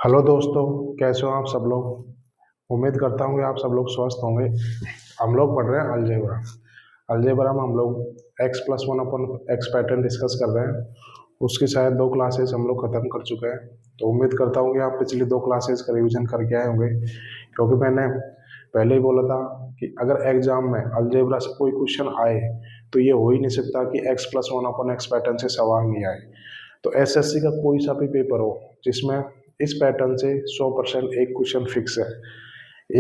Hello दोस्तों, कैसे हो आप सब लोग। उम्मीद करता हूँ कि आप सब लोग स्वस्थ होंगे। हम लोग पढ़ रहे हैं अलजेब्रा। अलजेब्रा में हम लोग एक्स प्लस वन अपन एक्स पैटर्न डिस्कस कर रहे हैं। उसकी शायद 2 क्लासेस हम लोग ख़त्म कर चुके हैं। तो उम्मीद करता हूँ कि आप पिछली 2 क्लासेस का रिवीजन करके आए होंगे, क्योंकि मैंने पहले ही बोला था कि अगर एग्जाम में अलजेब्रा से कोई क्वेश्चन आए तो ये हो ही नहीं सकता कि एक्स प्लस वन अपन एक्स पैटर्न से सवाल नहीं आए। तो एसएससी का कोई सा भी पेपर हो जिसमें इस पैटर्न से 100% एक क्वेश्चन फिक्स है।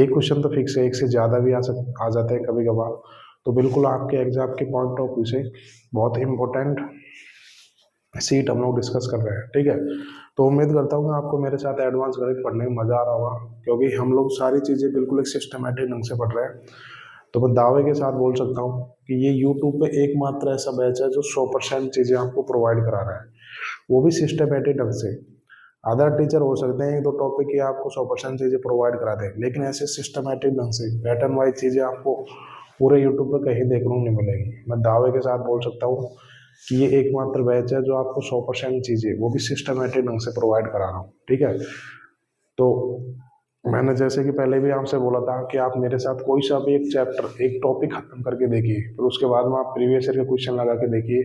एक क्वेश्चन तो फिक्स है, एक से ज़्यादा भी आ जाते हैं कभी कभार। तो बिल्कुल आपके एग्जाम के पॉइंट ऑफ व्यू से बहुत इंपॉर्टेंट सीट हम लोग डिस्कस कर रहे हैं, ठीक है। तो उम्मीद करता हूँ कि आपको मेरे साथ एडवांस गणित पढ़ने में मज़ा आ रहा होगा, क्योंकि हम लोग सारी चीज़ें बिल्कुल एक सिस्टमेटिक ढंग से पढ़ रहे हैं। तो मैं दावे के साथ बोल सकता हूँ कि ये यूट्यूब पे एकमात्र ऐसा बैच है जो 100% चीज़ें आपको प्रोवाइड करा रहा है, वो भी सिस्टमेटिक ढंग से। अदर टीचर हो सकते हैं एक दो टॉपिक की आपको 100% चीज़ें प्रोवाइड करा दें, लेकिन ऐसे सिस्टमेटिक ढंग से पैटर्न वाइज चीज़ें आपको पूरे यूट्यूब पर कहीं देखने को नहीं मिलेगी। मैं दावे के साथ बोल सकता हूँ कि ये एकमात्र बैच है जो आपको 100% चीज़ें वो भी सिस्टमेटिक ढंग से प्रोवाइड करा रहा हूँ, ठीक है। तो मैंने जैसे कि पहले भी आपसे बोला था कि आप मेरे साथ कोई सा भी एक चैप्टर एक टॉपिक खत्म करके देखिए, फिर उसके बाद में आप प्रीवियस ईयर के क्वेश्चन लगा के देखिए।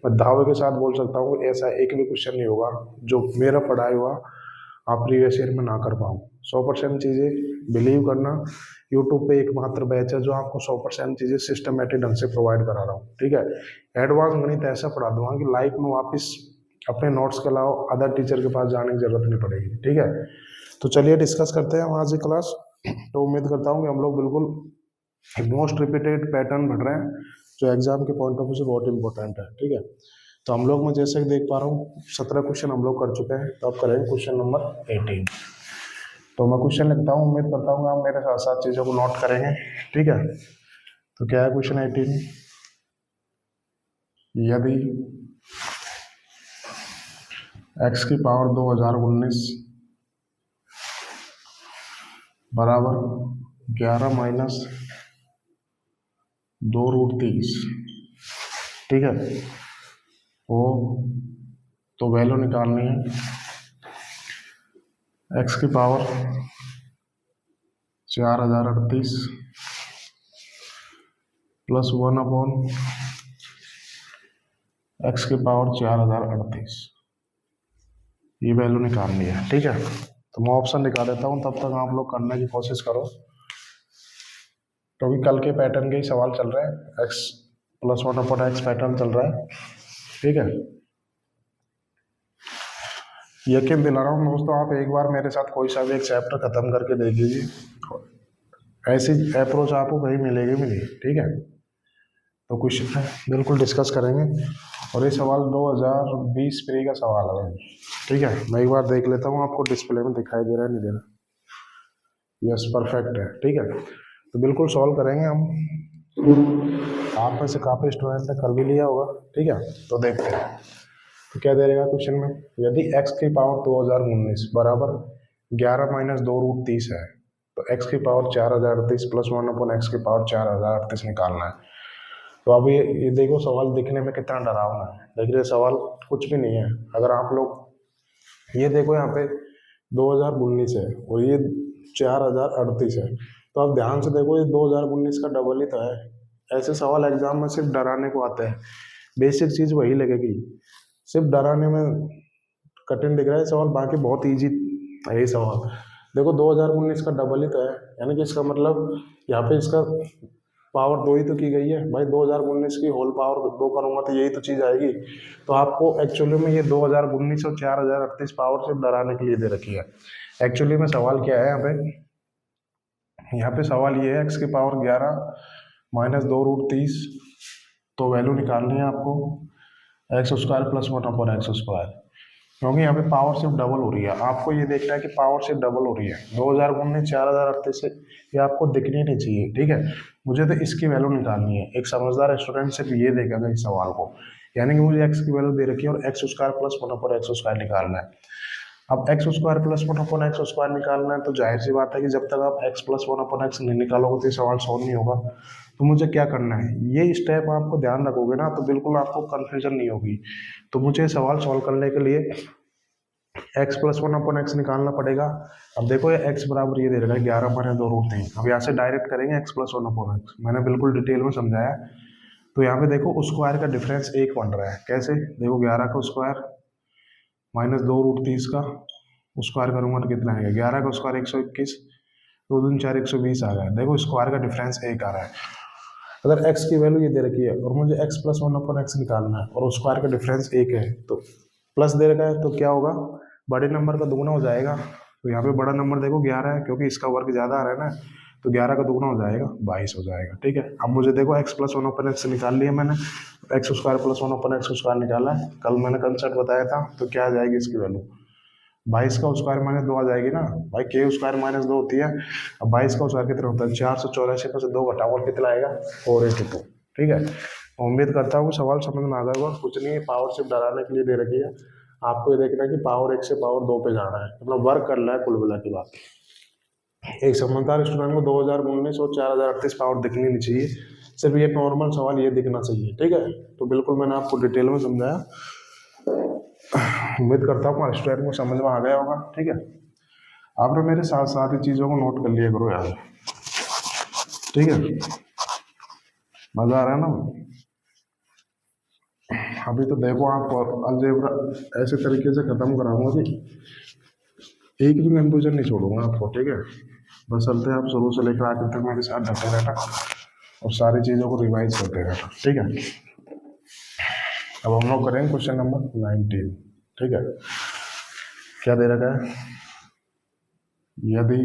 मैं दावे के साथ बोल सकता हूँ ऐसा एक भी क्वेश्चन नहीं होगा जो मेरा पढ़ाया हुआ आप प्रीवियस ईयर में ना कर पाऊँ। 100% चीज़ें बिलीव करना, यूट्यूब पे एकमात्र बैच है जो आपको 100% चीज़ें सिस्टमेटिक ढंग से प्रोवाइड करा रहा हूँ, ठीक है। एडवांस गणित ऐसा पढ़ा दूंगा कि लाइफ में वापस अपने नोट्स के अलावा अदर टीचर के पास जाने की जरूरत नहीं पड़ेगी, ठीक है। तो चलिए डिस्कस करते हैं आज की क्लास। तो उम्मीद करता हूँ कि हम लोग बिल्कुल मोस्ट रिपीटेड पैटर्न पढ़ रहे हैं जो एग्जाम के पॉइंट ऑफ व्यू से बहुत इंपॉर्टेंट है, ठीक है। तो हम लोग, मैं जैसे कि देख पा रहा हूँ 17 क्वेश्चन हम लोग कर चुके हैं। तो अब करेंगे क्वेश्चन नंबर 18। तो मैं क्वेश्चन लिखता हूँ, उम्मीद करता हूँ कि आप मेरे साथ साथ चीज़ों को नोट करेंगे, ठीक है। तो क्या है क्वेश्चन 18। यदि x की पावर 2019 बराबर 11 माइनस 2√30, ठीक है, वो तो वैल्यू निकालनी है x की पावर 4038 प्लस 1/, x की पावर 4038, ये वैल्यू निकालनी है, ठीक है। तो मैं ऑप्शन दिखा देता हूँ, तब तक आप लोग करने की कोशिश करो, क्योंकि कल के पैटर्न के ही सवाल चल रहे हैं। x प्लस 1/x पैटर्न चल रहा है, ठीक है। यकीन दिला रहा हूँ दोस्तों, आप एक बार मेरे साथ कोई सा भी एक चैप्टर खत्म करके देख लीजिए, ऐसी अप्रोच आपको कहीं मिलेगी भी नहीं, ठीक है। तो कुछ बिल्कुल डिस्कस करेंगे, और ये सवाल 2020 प्री का सवाल है, ठीक है। मैं एक बार देख लेता हूँ आपको डिस्प्ले में दिखाई दे रहा है नहीं दे रहा। यस, परफेक्ट है, ठीक है। तो बिल्कुल सॉल्व करेंगे हम। आप में से काफ़ी स्टूडेंट ने कर भी लिया होगा, ठीक है। तो देखते हैं तो क्या दे देगा क्वेश्चन में। यदि x की पावर 2019 बराबर 11 माइनस 2√30 है, तो x की पावर 4038 प्लस 1/x की पावर 4038 निकालना है। तो अब ये देखो सवाल दिखने में कितना डरावना है, लेकिन ये सवाल कुछ भी नहीं है। अगर आप लोग ये देखो, यहाँ पे 2019 है और ये 4038 है, तो आप ध्यान से देखो, ये 2019 का डबल ही तो है। ऐसे सवाल एग्जाम में सिर्फ डराने को आते हैं, बेसिक चीज वही लगेगी, सिर्फ डराने में कठिन दिख रहा है सवाल, बाकी बहुत इजी है ये सवाल। देखो 2019 का डबल ही तो है, यानी कि इसका मतलब यहाँ पे इसका पावर 2 ही तो की गई है भाई। 2019 की होल पावर 2 करूंगा तो यही तो चीज आएगी। तो आपको एक्चुअली में ये 2019 और 4038 पावर सिर्फ डराने के लिए दे रखी है। एक्चुअली में सवाल क्या है यहाँ पे, यहाँ पे सवाल ये है x की पावर 11 माइनस 2√30, तो वैल्यू निकालनी है आपको x² प्लस 1/x², क्योंकि यहाँ पे पावर सिर्फ डबल हो रही है। आपको ये देखना है कि पावर सिर्फ डबल हो रही है। 2019 4038 से ये आपको दिखनी नहीं चाहिए, ठीक है। मुझे तो इसकी वैल्यू निकालनी है। एक समझदार स्टूडेंट सिर्फ ये देखेगा इस सवाल को, यानी कि मुझे x की वैल्यू दे रखी है और x² प्लस 1/x² निकालना है। अब x² प्लस 1/x² निकालना है, तो जाहिर सी बात है कि जब तक आप x प्लस 1/x नहीं निकालोगे तो ये सवाल सॉल्व नहीं होगा। तो मुझे क्या करना है, ये स्टेप आपको ध्यान रखोगे ना, तो बिल्कुल आपको कंफ्यूजन नहीं होगी। तो मुझे सवाल सॉल्व करने के लिए एक्स प्लस वन अपन एक्स निकालना पड़ेगा। अब देखो ये एक्स बराबर ये दे रखा है 11/2√3। अब यहाँ से डायरेक्ट करेंगे एक्स प्लस वन अपन एक्स, मैंने बिल्कुल डिटेल में समझाया। तो यहाँ पे देखो उस स्क्वायर का डिफरेंस 1 बन रहा है। कैसे? देखो 11 का स्क्वायर माइनस 2√30 का स्क्वायर करूंगा तो कितना आएगा? 11 का स्क्वायर 121, 2 दूनी 4, 120 आ गया। देखो स्क्वायर का डिफरेंस 1 आ रहा है। अगर x की वैल्यू ये दे रखी है और मुझे x प्लस वन अपन एक्स निकालना है और उस स्क्वायर का डिफरेंस 1 है, तो प्लस दे रखा है तो क्या होगा? बड़े नंबर का दुगना हो जाएगा। तो यहाँ पे बड़ा नंबर देखो 11 है, क्योंकि इसका वर्ग ज़्यादा आ रहा है ना, तो 11 का दुगना हो जाएगा 22 हो जाएगा। ठीक है, अब मुझे देखो x प्लस वन अपन एक्स निकाल लिया मैंने, एक्स स्क्वायर प्लस वन अपन एक्स स्क्वायर निकाला है। कल मैंने कंसेप्ट बताया था, तो क्या आ जाएगी इसकी वैल्यू? 22 का स्क्वायर माइनस 2 आ जाएगी ना भाई, के स्क्वायर माइनस 2 होती है। अब 22 का स्क्वायर कितना होता है? 484 में से 2 घटाओ और कितना आएगा? 482। ठीक है, उम्मीद करता हूँ सवाल समझ में आ गया होगा। कुछ नहीं है, पावर सिर्फ डराने के लिए दे रखी है। आपको ये देखना है कि पावर 1 से पावर 2 पे जाना है, मतलब वर्क करना है कुल मिला की बात। एक समझदार स्टूडेंट को 2019 और 4038 पावर दिखनी नहीं चाहिए, सिर्फ ये नॉर्मल सवाल ये दिखना चाहिए। ठीक है, तो बिल्कुल मैंने आपको डिटेल में समझाया। उम्मीद करता हूँ स्टूडेंट को समझ में आ गया होगा। ठीक है, आपने मेरे साथ साथ ही चीज़ों को नोट कर लिया करो यार। ठीक है, मज़ा आ रहा है ना? अभी तो देखो आप अलजेब्रा ऐसे तरीके से ख़त्म कराऊंगा कि एक भी कंफ्यूजन नहीं छोड़ूंगा आपको। ठीक है, बस चलते आप शुरू से लेकर आखिर तक मेरे साथ डटे रहना और सारी चीज़ों को रिवाइज करते रहना। ठीक है, अब हम लोग करेंगे क्वेश्चन नंबर 19। ठीक है, क्या दे रखा है? यदि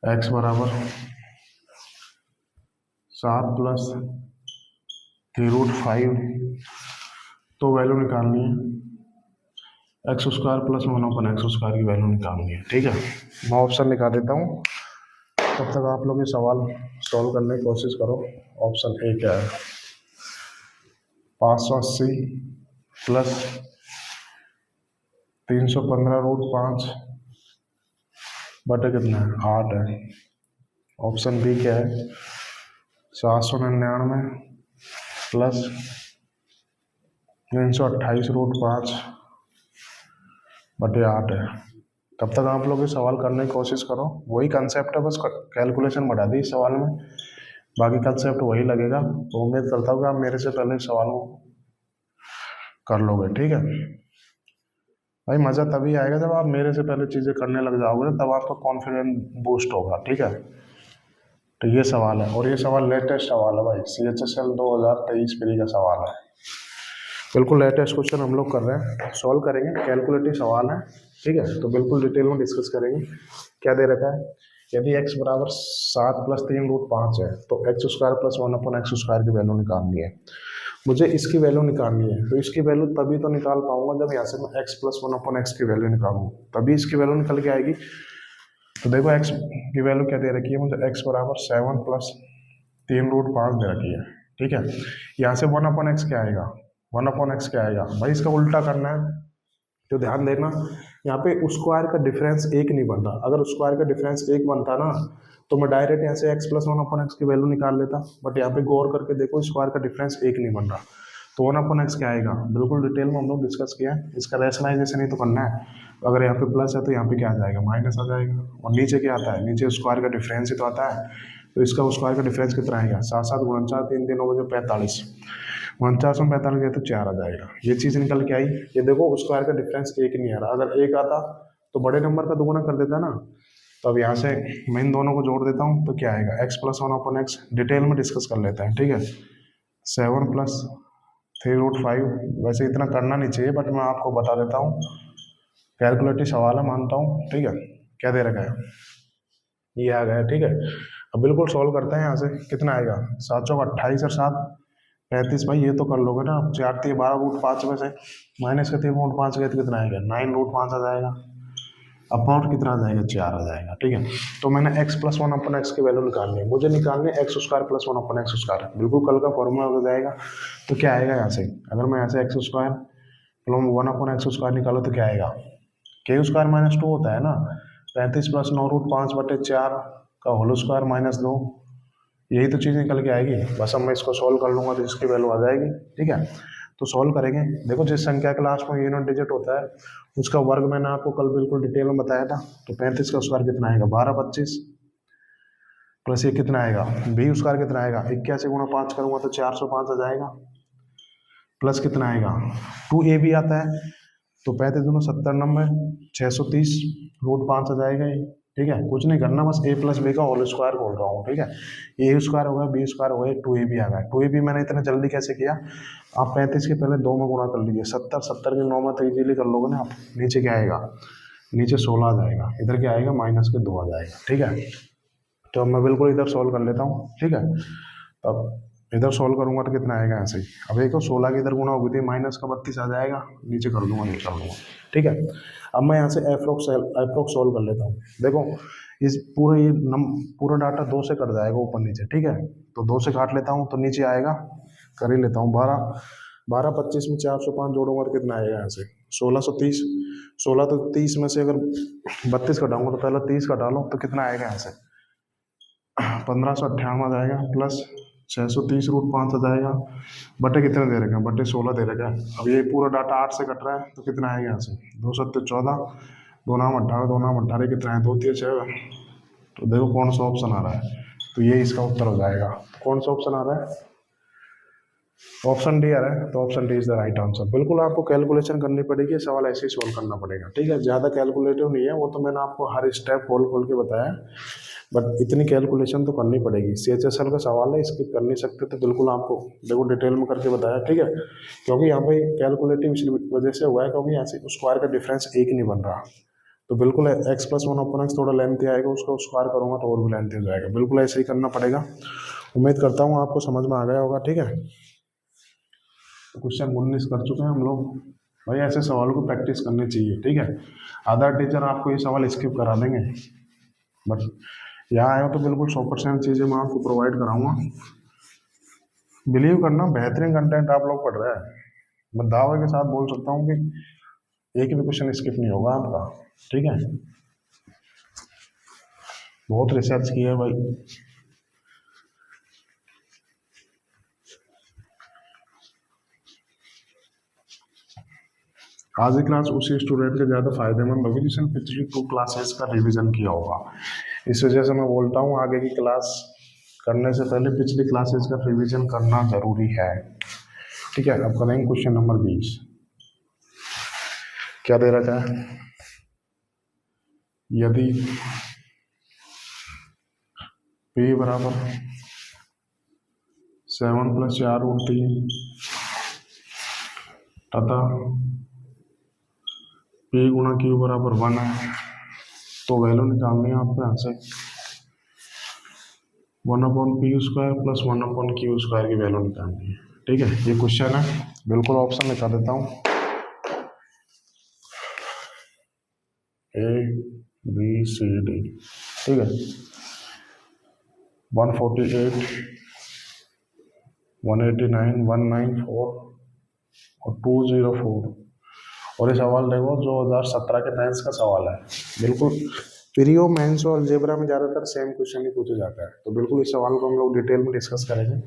x बराबर 7 प्लस 3√5, तो वैल्यू निकालनी है एक्स स्क्वायर प्लस 1/x² की वैल्यू निकालनी है। ठीक है, मैं ऑप्शन निकाल देता हूँ, तब तक आप लोग ये सवाल सॉल्व करने की कोशिश करो। ऑप्शन ए क्या है? 580 प्लस 315√5 बटे कितना है? 8 है। ऑप्शन बी क्या है? 799 प्लस 328√5 बटे 8 है। तब तक आप लोग ये सवाल करने की कोशिश करो। वही कंसेप्ट है, बस कैलकुलेशन बढ़ा दी इस सवाल में, बाकी कंसेप्ट वही लगेगा। तो उम्मीद करता हूँ कि आप मेरे से पहले सवालों कर लोगे। ठीक है भाई, मज़ा तभी आएगा जब आप मेरे से पहले चीज़ें करने लग जाओगे, तब आपका कॉन्फिडेंस बूस्ट होगा। ठीक है, तो ये सवाल है, और ये सवाल लेटेस्ट सवाल है भाई, CHSL 2023 प्री का सवाल है। बिल्कुल लेटेस्ट क्वेश्चन हम लोग कर रहे हैं, सॉल्व करेंगे। कैलकुलेटिव सवाल है। ठीक है, तो बिल्कुल डिटेल में डिस्कस करेंगे। क्या दे रखा है? यदि x बराबर 7 प्लस 3√5 है, तो x² प्लस 1/x² की वैल्यू निकालनी है। मुझे इसकी वैल्यू निकालनी है, तो इसकी वैल्यू तभी तो निकाल पाऊंगा जब यहाँ से मैं x प्लस 1/x की वैल्यू निकालूँ, तभी इसकी वैल्यू निकल के आएगी। तो देखो x की वैल्यू क्या दे रखी है मुझे? x बराबर 7 प्लस 3√5 दे रखी है। ठीक है, यहाँ से 1/x क्या आएगा? 1/x क्या आएगा भाई? इसका उल्टा करना है, तो ध्यान देना यहाँ पे स्क्वायर का डिफरेंस 1 नहीं बन रहा। अगर स्क्वायर का डिफरेंस 1 बनता ना, तो मैं डायरेक्ट यहाँ से x प्लस 1/x की वैल्यू निकाल लेता। बट यहाँ पे गौर करके देखो स्क्वायर का डिफरेंस 1 नहीं बन रहा, तो 1/x क्या आएगा? बिल्कुल डिटेल में हम लोग डिस्कस किया है। इसका रैशनलाइजेशन ही तो करना है। अगर यहाँ पे प्लस है तो यहाँ पे क्या आ जाएगा? माइनस आ जाएगा। और नीचे क्या आता है? नीचे स्क्वायर का डिफरेंस ही तो आता है। तो इसका स्क्वायर का डिफरेंस कितना आएगा? 7 7 गुणा 4, 3 3 9 45, 49 में 45 गया तो 4 आ जाएगा। ये चीज़ निकल के आई। ये देखो स्क्वायर का डिफरेंस 1 नहीं आ रहा। अगर 1 आता तो बड़े नंबर का दुगुना कर देता ना। तो अब यहाँ से मैं इन दोनों को जोड़ देता हूँ, तो क्या आएगा? x plus 1/x। डिटेल में डिस्कस कर लेते हैं। ठीक है, 7 प्लस 3√5। वैसे इतना करना नहीं चाहिए, बट मैं आपको बता देता हूँ, कैलकुलेटिव सवाल है, मानता हूँ। ठीक है, क्या दे रखा है? ये आ गया। ठीक है, अब बिल्कुल सॉल्व करते हैं। यहाँ से कितना आएगा? 7 चौक 28 और 7 35। भाई ये तो कर लोगे ना। 4 3 12√5 में से माइनस का 3√5 गए तो कितना आएगा? 9√5 आ जाएगा। अबाउट कितना आ जाएगा? 4 आ जाएगा। ठीक है, तो मैंने x प्लस 1/x की वैल्यू निकालनी है। मुझे निकालनी है x² प्लस 1/x²। बिल्कुल कल का फॉर्मूला हो जाएगा। तो क्या आएगा यहाँ से? अगर मैं यहाँ से x² प्लस 1/x² निकालो तो क्या आएगा? k² माइनस 2 होता है ना। 35 प्लस 9√5 बटे 4 का होल स्क्वायर माइनस 2, यही तो चीज़ निकल के आएगी। बस अब मैं इसको सॉल्व कर लूँगा तो इसकी वैल्यू आ जाएगी। ठीक है, तो सॉल्व करेंगे। देखो जिस संख्या के लास्ट में यूनिट डिजिट होता है उसका वर्ग मैंने आपको कल बिल्कुल डिटेल में बताया था। तो 35 का स्क्वायर कितना आएगा 1225 प्लस ये कितना आएगा 20 स्क्वायर कितना आएगा 81 गुणा 5 करूंगा तो 405 आ जाएगा। प्लस कितना आएगा 2ab आता है तो 35 दूनो 70 नंबर 630 रूट 5 आ जाएगा ये। ठीक है, कुछ नहीं करना, बस a प्लस बी का होल स्क्वायर बोल रहा हूँ। ठीक है, ए स्क्वायर हो गया बी स्क्वायर हो गया 2ab आ गया। 2ab मैंने इतना जल्दी कैसे किया, आप 35 के पहले 2 में गुणा कर लीजिए, 70 के 9 में तो इजीली कर लोगे ना आप। नीचे क्या आएगा, नीचे 16 आ जाएगा, इधर क्या आएगा माइनस के 2 आ जाएगा। ठीक है, तो अब मैं बिल्कुल इधर सॉल्व कर लेता हूँ। ठीक है, अब इधर सॉल्व करूंगा तो कितना आएगा ऐसे ही। अब एक तो 16 की इधर गुणा होगी थी, माइनस का 32 आ जाएगा, नीचे कर दूंगा नीचे कर दूंगा। ठीक है, अब मैं यहाँ से एप्रोक्स सॉल्व कर लेता हूँ। देखो इस पूरे ये पूरा डाटा 2 से कट जाएगा ऊपर नीचे। ठीक है, तो 2 से काट लेता हूँ तो नीचे आएगा, कर ही लेता हूँ 12 25 में 405 जोड़ूंगा तो कितना आएगा यहाँ से 1630। 16 तो 30 में से अगर 32 घटाऊंगा तो पहले 30 घटा लो तो कितना आएगा यहाँ से 1598 आ जाएगा, प्लस 630 रूट 5 आ जाएगा, बटे कितने दे रखे हैं बटे 16 दे रखे हैं। अब ये पूरा डाटा 8 से कट रहा है तो कितना आएगा यहाँ से 2 7 14 2 नाम 18 2 नाम 18 कितना है 2 3 6। तो देखो कौन सा ऑप्शन आ रहा है, तो ये इसका उत्तर हो जाएगा। कौन सा ऑप्शन आ रहा है, ऑप्शन डी आ रहा है, तो option D is the right answer. बिल्कुल आपको कैलकुलेशन करनी पड़ेगी, सवाल ऐसे ही सोल्व करना पड़ेगा। ठीक है, ज़्यादा कैलकुलेटिव नहीं है, वो तो मैंने आपको हर स्टेप खोल खोल के बताया, बट इतनी कैलकुलेशन तो करनी पड़ेगी। CHSL का सवाल है, स्किप कर नहीं सकते, तो बिल्कुल आपको देखो डिटेल में करके बताया। ठीक है, क्योंकि यहाँ पे कैलकुलेटिव इस वजह से हुआ है क्योंकि यहाँ से स्क्वायर का डिफरेंस एक नहीं बन रहा, तो बिल्कुल x + 1/x थोड़ा लेंथी आएगा, उसको स्क्वायर करूँगा तो और भी लेंथी हो जाएगा। बिल्कुल ऐसे ही करना पड़ेगा। उम्मीद करता हूँ आपको समझ में आ गया होगा। ठीक है, तो क्वेश्चन 19 कर चुके हैं हम लोग। भाई ऐसे सवालों को प्रैक्टिस करनी चाहिए। ठीक है, अदर टीचर आपको ये सवाल स्किप करा देंगे, बट यहाँ आए हो तो बिल्कुल 100% चीज़ें मैं आपको प्रोवाइड कराऊंगा। बिलीव करना, बेहतरीन कंटेंट आप लोग पढ़ रहे हैं। मैं दावे के साथ बोल सकता हूँ कि एक भी क्वेश्चन स्किप नहीं होगा आपका। ठीक है, बहुत रिसर्च किया है भाई। आज की क्लास उसी स्टूडेंट के ज़्यादा फायदेमंद होगी जिसने पिछली 2 क्लासेस का रिवीजन किया होगा। इस वजह से मैं बोलता हूँ आगे की क्लास करने से पहले पिछली क्लासेस का रिवीजन करना जरूरी है। ठीक है, अब करेंगे क्वेश्चन नंबर 20। क्या दे रखा है, यदि p बराबर 7 + 4 √ 3 तथा p × q बराबर 1 है, तो वैल्यू निकालनी है आपको यहाँ से 1/p² + 1/q² की वैल्यू निकालनी है। ठीक है, ये क्वेश्चन है, बिल्कुल ऑप्शन लिखा देता हूँ A B C D। ठीक है, 148 189 194 और 204। और ये सवाल देखो 2017 के मेंस का सवाल है। बिल्कुल प्रीओ मेंस और अलजेब्रा में ज़्यादातर सेम क्वेश्चन ही पूछा जाता है, तो बिल्कुल इस सवाल को हम लोग डिटेल में डिस्कस करेंगे।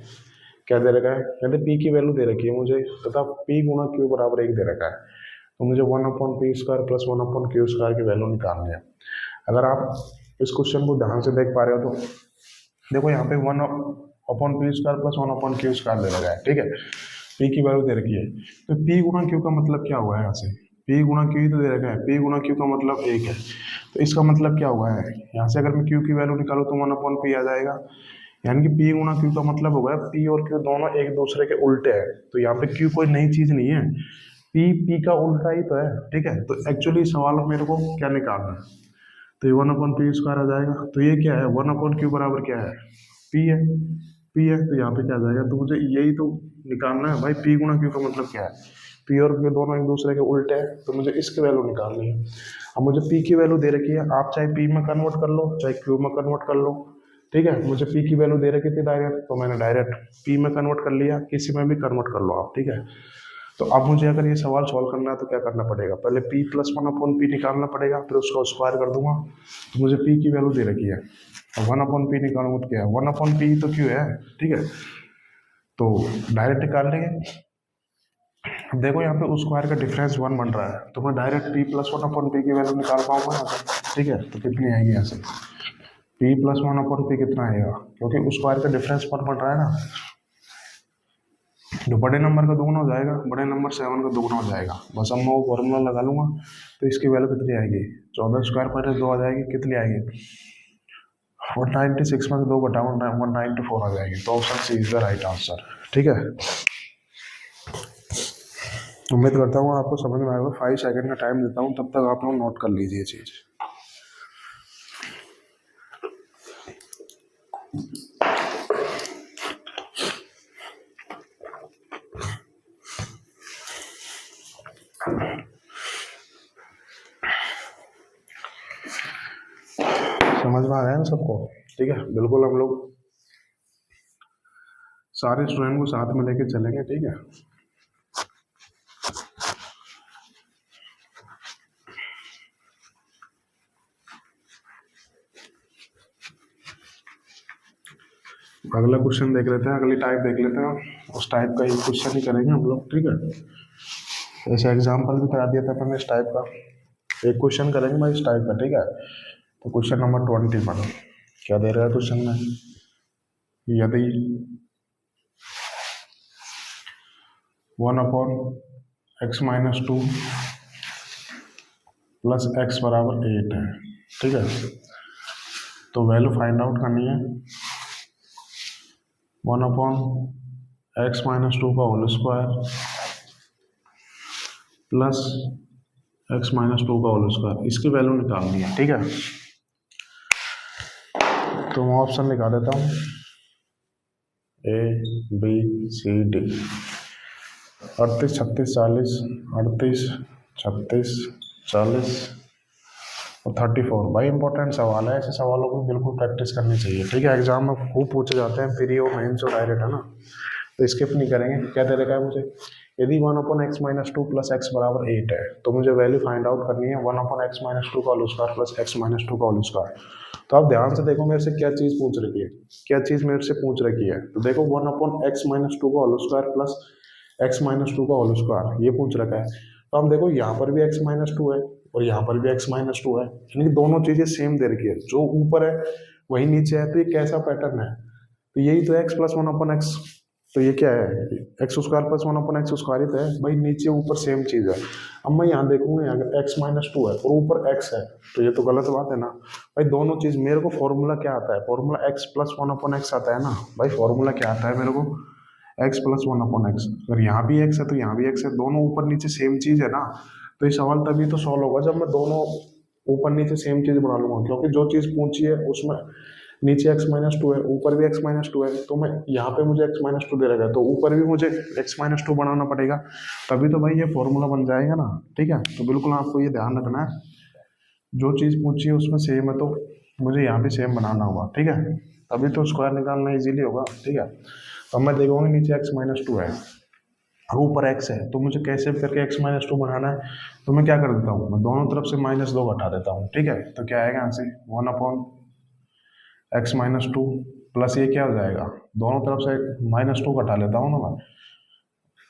क्या दे रखा है, कहते p की वैल्यू दे रखी है मुझे तथा p × q बराबर 1 दे रखा है, तो मुझे 1/p² + 1/q² की वैल्यू निकालनी है। अगर आप इस क्वेश्चन को ध्यान से देख पा रहे हो तो देखो यहाँ पे 1/p² + 1/q² दे रखा है। ठीक है, p की वैल्यू दे रखी है, तो p × q का मतलब क्या हुआ है, यहाँ से p × q ही तो दे रखा है, p × q का मतलब 1 है, तो इसका मतलब क्या हुआ है, यहाँ से अगर मैं q की वैल्यू निकालूँ तो 1/p आ जाएगा, यानी कि p × q का मतलब होगा p और q दोनों एक दूसरे के उल्टे हैं। तो यहाँ पे q कोई नई चीज नहीं है, p का उल्टा ही तो है। ठीक है, तो एक्चुअली सवाल में मेरे को क्या निकालना है, तो ये 1/p² आ जाएगा, तो ये क्या है 1/q बराबर क्या है p है, तो यहाँ पे क्या आ जाएगा, तो मुझे यही तो निकालना है भाई, p × q का मतलब क्या है, p और q दोनों एक दूसरे के उल्टे हैं, तो मुझे इसकी वैल्यू निकालनी है। अब मुझे p की वैल्यू दे रखी है, आप चाहे p में कन्वर्ट कर लो चाहे q में कन्वर्ट कर लो। ठीक है, मुझे p की वैल्यू दे रखी थी डायरेक्ट, तो मैंने डायरेक्ट p में कन्वर्ट कर लिया, किसी में भी कन्वर्ट कर लो आप। ठीक है, तो अब मुझे अगर ये सवाल सॉल्व करना है तो क्या करना पड़ेगा, पहले p + 1/p निकालना पड़ेगा, फिर उसका स्क्वायर कर दूंगा, तो मुझे p की वैल्यू दे रखी है, 1/p निकालूंगा तो क्या है 1/p तो q है। ठीक है, तो डायरेक्ट निकाल लेंगे, अब देखो यहाँ पे उस स्क्वायर का डिफरेंस 1 बन रहा है, तो मैं direct p plus one upon P की वैल्यू निकाल पाऊंगा यहाँ से, ठीक है। तो कितनी आएगी यहाँ से, p plus one upon P कितना आएगा, क्योंकि उस स्क्वायर का डिफरेंस 1 बन रहा है ना, जो बड़े नंबर का दुगुना हो जाएगा, बड़े नंबर 7 का दुगुना हो जाएगा। बस अब मैं वो फॉर्मूला लगा लूंगा, तो इसकी वैल्यू कितनी आएगी, 14 स्क्वायर पर 2 आ जाएगी, कितनी आएगी 196 में से 2 घटाओ 194 आ जाएगी। तो option C is the right answer, ठीक है। उम्मीद करता हूँ आपको समझ में आएगा। 5 सेकंड का टाइम देता हूँ, तब तक आप लोग नोट कर लीजिए चीज़। समझ में आ रहा है ना सबको, ठीक है। बिल्कुल हम लोग सारे स्टूडेंट को साथ में लेके चलेंगे, ठीक है। अगला क्वेश्चन देख लेते हैं, अगली टाइप देख लेते हैं। उस टाइप का ही क्वेश्चन ही करेंगे हम लोग, ठीक है। ऐसे एग्जाम्पल भी करा दिया था मैंने इस टाइप का, एक क्वेश्चन करेंगे भाई इस टाइप का, ठीक है। तो क्वेश्चन नंबर 21 क्या दे रहा है क्वेश्चन में, यदि 1/x-2 प्लस x बराबर 8 है, ठीक है। तो वैल्यू फाइंड आउट करनी है 1/x-2 का होल स्क्वायर प्लस x-2 का होल स्क्वायर, इसकी वैल्यू निकालनी है, ठीक है। तो मैं ऑप्शन निकाल देता हूँ A B C D, 38 36 40, 38 36 40 और 34। भाई इंपॉर्टेंट सवाल है, ऐसे सवालों को बिल्कुल प्रैक्टिस करनी चाहिए, ठीक है। एग्जाम में खूब पूछे जाते हैं, प्री और मेंस और डायरेक्ट, है ना, तो स्किप नहीं करेंगे। क्या दे रखा है मुझे, यदि 1/x-2 प्लस x बराबर 8 है, तो मुझे वैल्यू फाइंड आउट करनी है 1/x-2 का होल स्क्वायर प्लस x-2 का होल स्क्वायर। तो आप ध्यान से देखो मेरे से क्या चीज़ पूछ रखी है, क्या चीज़ मेरे से पूछ रखी है। तो देखो 1/x-2 का होल स्क्वायर प्लस x-2 का होल स्क्वायर, ये पूछ रखा है। तो हम देखो यहाँ पर भी x-2 है और यहाँ पर भी x-2 है, यानी कि दोनों चीज़ें सेम दे रखी है, जो ऊपर है वही नीचे है। तो ये कैसा पैटर्न है, तो यही तो x प्लस 1/x, तो ये क्या है, x square plus 1/x square ही तो है भाई, नीचे ऊपर सेम चीज़ है। अब मैं यहाँ देखूंगा, यहाँ x-2 है और ऊपर x है, तो ये तो गलत बात है ना भाई। दोनों चीज़, मेरे को फॉर्मूला क्या आता है, फॉर्मूला x प्लस 1/x आता है ना भाई। फॉर्मूला क्या आता है मेरे को, x प्लस 1/x। अगर यहाँ भी x है तो यहाँ भी x है, दोनों ऊपर नीचे सेम चीज़ है ना। तो ये सवाल तभी तो सॉल्व होगा जब मैं दोनों ऊपर नीचे सेम चीज़ बना लूंगा, क्योंकि जो चीज़ पूछी है उसमें नीचे x-2 है, ऊपर भी x-2 है, तो मैं यहाँ पे मुझे x-2 दे रहेगा, तो ऊपर भी मुझे x-2 बनाना पड़ेगा, तभी तो भाई ये फॉर्मूला बन जाएगा ना, ठीक है। तो बिल्कुल आपको ये ध्यान रखना है, जो चीज़ पूछी है उसमें सेम है तो मुझे यहाँ भी सेम बनाना होगा, ठीक है। तभी तो स्क्वायर निकालना इजीली होगा, ठीक है। अब मैं देखूंगा नीचे x-2 है और ऊपर x है, तो मुझे कैसे भी करके x-2 बनाना है। तो मैं क्या कर देता हूँ, मैं दोनों तरफ से -2 घटा देता हूँ, ठीक है। तो क्या आएगा यहाँ से 1/x-2 प्लस ये क्या हो जाएगा, दोनों तरफ से -2 घटा लेता हूँ ना मैं,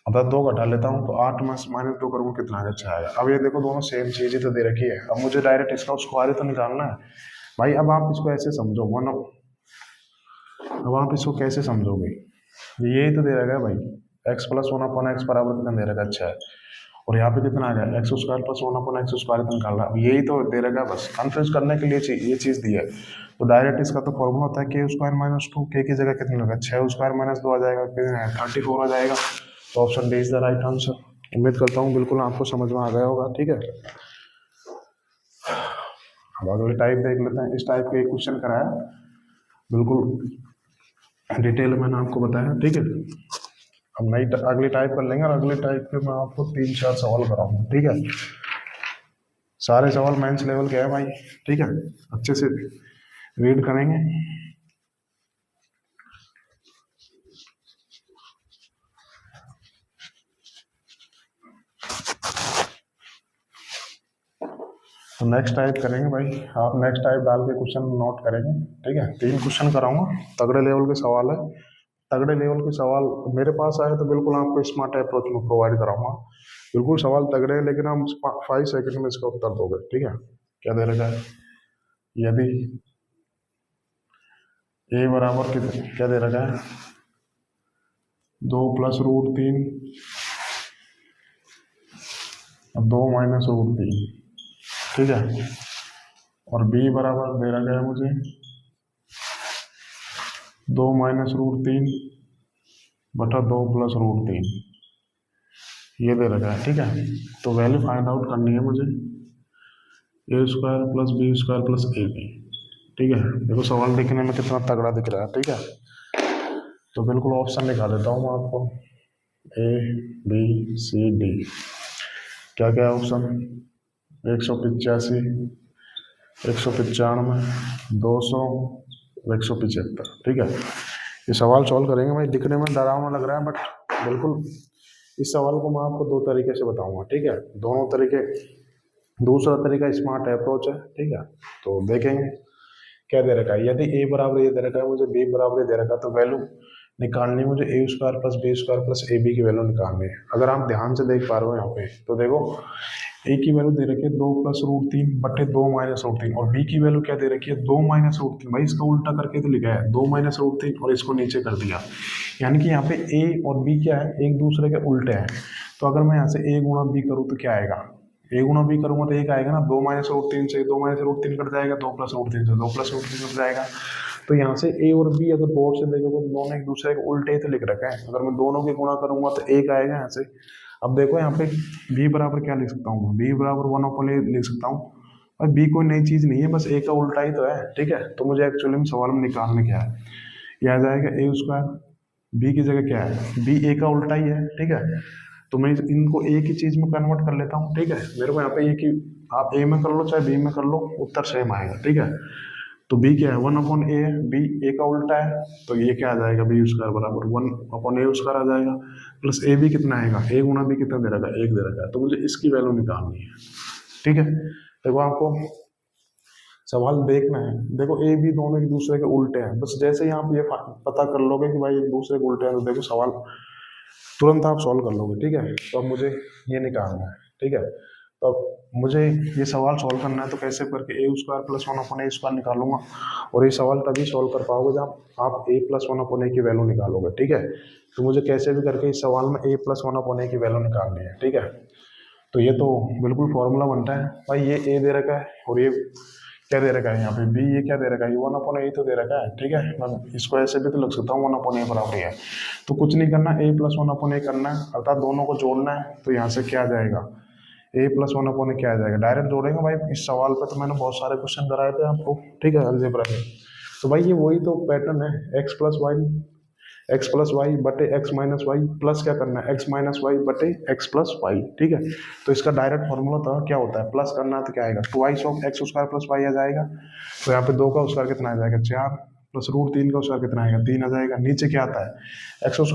मतलब 2 घटा लेता हूँ, तो 8 में -2 करूँगा कितना अच्छा आएगा। अब ये देखो दोनों सेम चीज़ ही तो दे रखी है, अब मुझे डायरेक्ट इसका स्क्वायर ही तो निकालना है भाई। अब आप इसको ऐसे समझो अब आप इसको कैसे समझोगे, यही तो दे रखा है भाई, x प्लस 1/x बराबर कितना दे रखा है, अच्छा है। और यहाँ पे कितना आ गया, x square plus 1/x square निकाल रहा है, यही तो दे रखा है। बस कन्फ्यूज करने के लिए ये चीज़ दी है। तो डायरेक्ट इसका तो फॉर्मूला होता है के स्क्वायर -2, के की जगह कितना लगा 6 स्क्वायर -2 आ जाएगा, कितना 34 आ जाएगा। तो option D is the right answer. उम्मीद करता हूँ बिल्कुल आपको समझ में आ गया होगा, ठीक है। अब अगले टाइप देख लेते हैं। इस टाइप का एक क्वेश्चन कराया, बिल्कुल डिटेल मैंने आपको बताया, ठीक है। अब नई अगली टाइप कर लेंगे और अगले टाइप के मैं आपको 3-4 सवाल कराऊंगा, ठीक है। सारे सवाल मेंस लेवल के हैं भाई, ठीक है, अच्छे से रीड करेंगे। तो नेक्स्ट टाइप करेंगे भाई, आप नेक्स्ट टाइप डाल के क्वेश्चन नोट करेंगे, ठीक है। 3 क्वेश्चन कराऊंगा, तगड़े लेवल के सवाल है, तगड़े लेवल के सवाल मेरे पास आए तो बिल्कुल आपको स्मार्ट अप्रोच में प्रोवाइड कराऊंगा। बिल्कुल सवाल तगड़े हैं, लेकिन हम 5 सेकंड में इसका उत्तर दोगे, ठीक है। क्या दे रखा है, यदि ए बराबर कितने, क्या दे रखा है, 2 + √3 और 2 - √3, ठीक है। और बी बराबर दे रखा है मुझे 2 - √3 बटा 2 + √3, ये दे रखा है, ठीक है। तो वैल्यू फाइंड आउट करनी है मुझे a² + b² + ab, ठीक है। देखो सवाल देखने में कितना तगड़ा दिख रहा है, ठीक है। तो बिल्कुल ऑप्शन लिखा देता हूँ मैं आपको, ए बी सी डी। क्या क्या ऑप्शन, 185, 195, 200, 175, ठीक है। ये सवाल सॉल्व करेंगे भाई, दिखने में डरावना लग रहा है बट बिल्कुल इस सवाल को मैं आपको 2 तरीके से बताऊंगा, ठीक है। दोनों तरीके, दूसरा तरीका स्मार्ट अप्रोच है, ठीक है। तो देखेंगे क्या दे रखा है, यदि ए बराबर ये दे रखा है मुझे, बी बराबर ये दे रखा है, तो वैल्यू निकालनी मुझे a² + b² + ab की वैल्यू निकालनी है। अगर आप ध्यान से देख पा रहे हो यहाँ पे, तो देखो ए की वैल्यू दे रखी है 2 + √3 बटे 2 - √3, और बी की वैल्यू क्या दे रखी है 2 - √3। भाई इसका उल्टा करके तो लिखा है 2 - √3 और इसको नीचे कर दिया, यानी कि यहाँ पे ए और बी क्या है, एक दूसरे के उल्टे हैं। तो अगर मैं यहाँ से a गुणा b करूँ तो क्या आएगा, a गुणा b करूंगा तो एक आएगा ना, 2 - √3 से 2 - √3 कट जाएगा, 2 + √3 से 2 + √3 कट जाएगा। तो यहाँ से a और b अगर बोर्ड से देखोगे तो दोनों एक दूसरे के उल्टे ही तो लिख रखा है। अगर मैं दोनों की गुणा करूंगा तो एक आएगा यहाँ से। अब देखो यहाँ पे b बराबर क्या लिख सकता हूँ, b बराबर 1/a लिख सकता हूँ। और b कोई नई चीज नहीं है, बस a का उल्टा ही तो है, ठीक है। तो मुझे एक्चुअली में सवाल में निकालने क्या है, यह आ जाएगा a², b की जगह क्या है, b a का उल्टा ही है, ठीक है। तो मैं इनको एक ही चीज में कन्वर्ट कर लेता हूँ, ठीक है। मेरे को यहाँ पे एक ही, आप a में कर लो चाहे b में कर लो, उत्तर सेम आएगा, ठीक है। तो b क्या है, 1/a है, b a का उल्टा है, तो ये क्या आ जाएगा, b² बराबर 1/a² आ जाएगा, प्लस a b कितना आएगा, a गुणा b कितना दे रखा है, 1 दे रखा है। तो मुझे इसकी वैल्यू निकालनी है, ठीक है। देखो आपको सवाल देखना है, देखो ए बी दोनों एक दूसरे के उल्टे हैं, बस जैसे ही आप ये पता कर लोगे कि भाई एक दूसरे के उल्टे हैं, तो देखो सवाल तुरंत आप सॉल्व कर लोगे, ठीक है। तो अब मुझे ये निकालना है, ठीक है। तो अब मुझे ये सवाल सॉल्व करना है, तो कैसे करके a² + 1/a² निकालूंगा, और ये सवाल तभी सॉल्व कर पाओगे जब आप a + 1/a की वैल्यू निकालोगे, ठीक है। तो मुझे कैसे भी करके इस सवाल में a + 1/a की वैल्यू निकालनी है, ठीक है। तो ये तो बिल्कुल फॉर्मूला बनता है भाई, ये a दे रखा है और ये क्या दे रखा है यहाँ पे b, ये क्या दे रखा है, ये 1/a तो दे रखा है, ठीक है। मैं इसको ऐसे भी तो लिख सकता हूँ 1/a बराबर है। तो कुछ नहीं करना, a + 1/a करना है, अर्थात दोनों को जोड़ना है। तो यहाँ से क्या आ जाएगा, a + 1/a क्या आ जाएगा, डायरेक्ट जोड़ेंगे भाई। इस सवाल पे तो मैंने बहुत सारे क्वेश्चन कराए थे आपको, ठीक है, अलजेब्रा में। तो भाई ये वही तो पैटर्न है, x + y बटे x - y प्लस क्या करना है, x - y बटे x + y, ठीक है। तो इसका डायरेक्ट फॉर्मूला था, क्या होता है, प्लस करना है तो क्या आएगा, 2x + y आ जाएगा। तो यहाँ पे 2 का स्क्वायर कितना आ जाएगा, 4, प्लस √3 का स्क्वायर कितना आएगा, 3 आ जाएगा। नीचे क्या आता है, x² -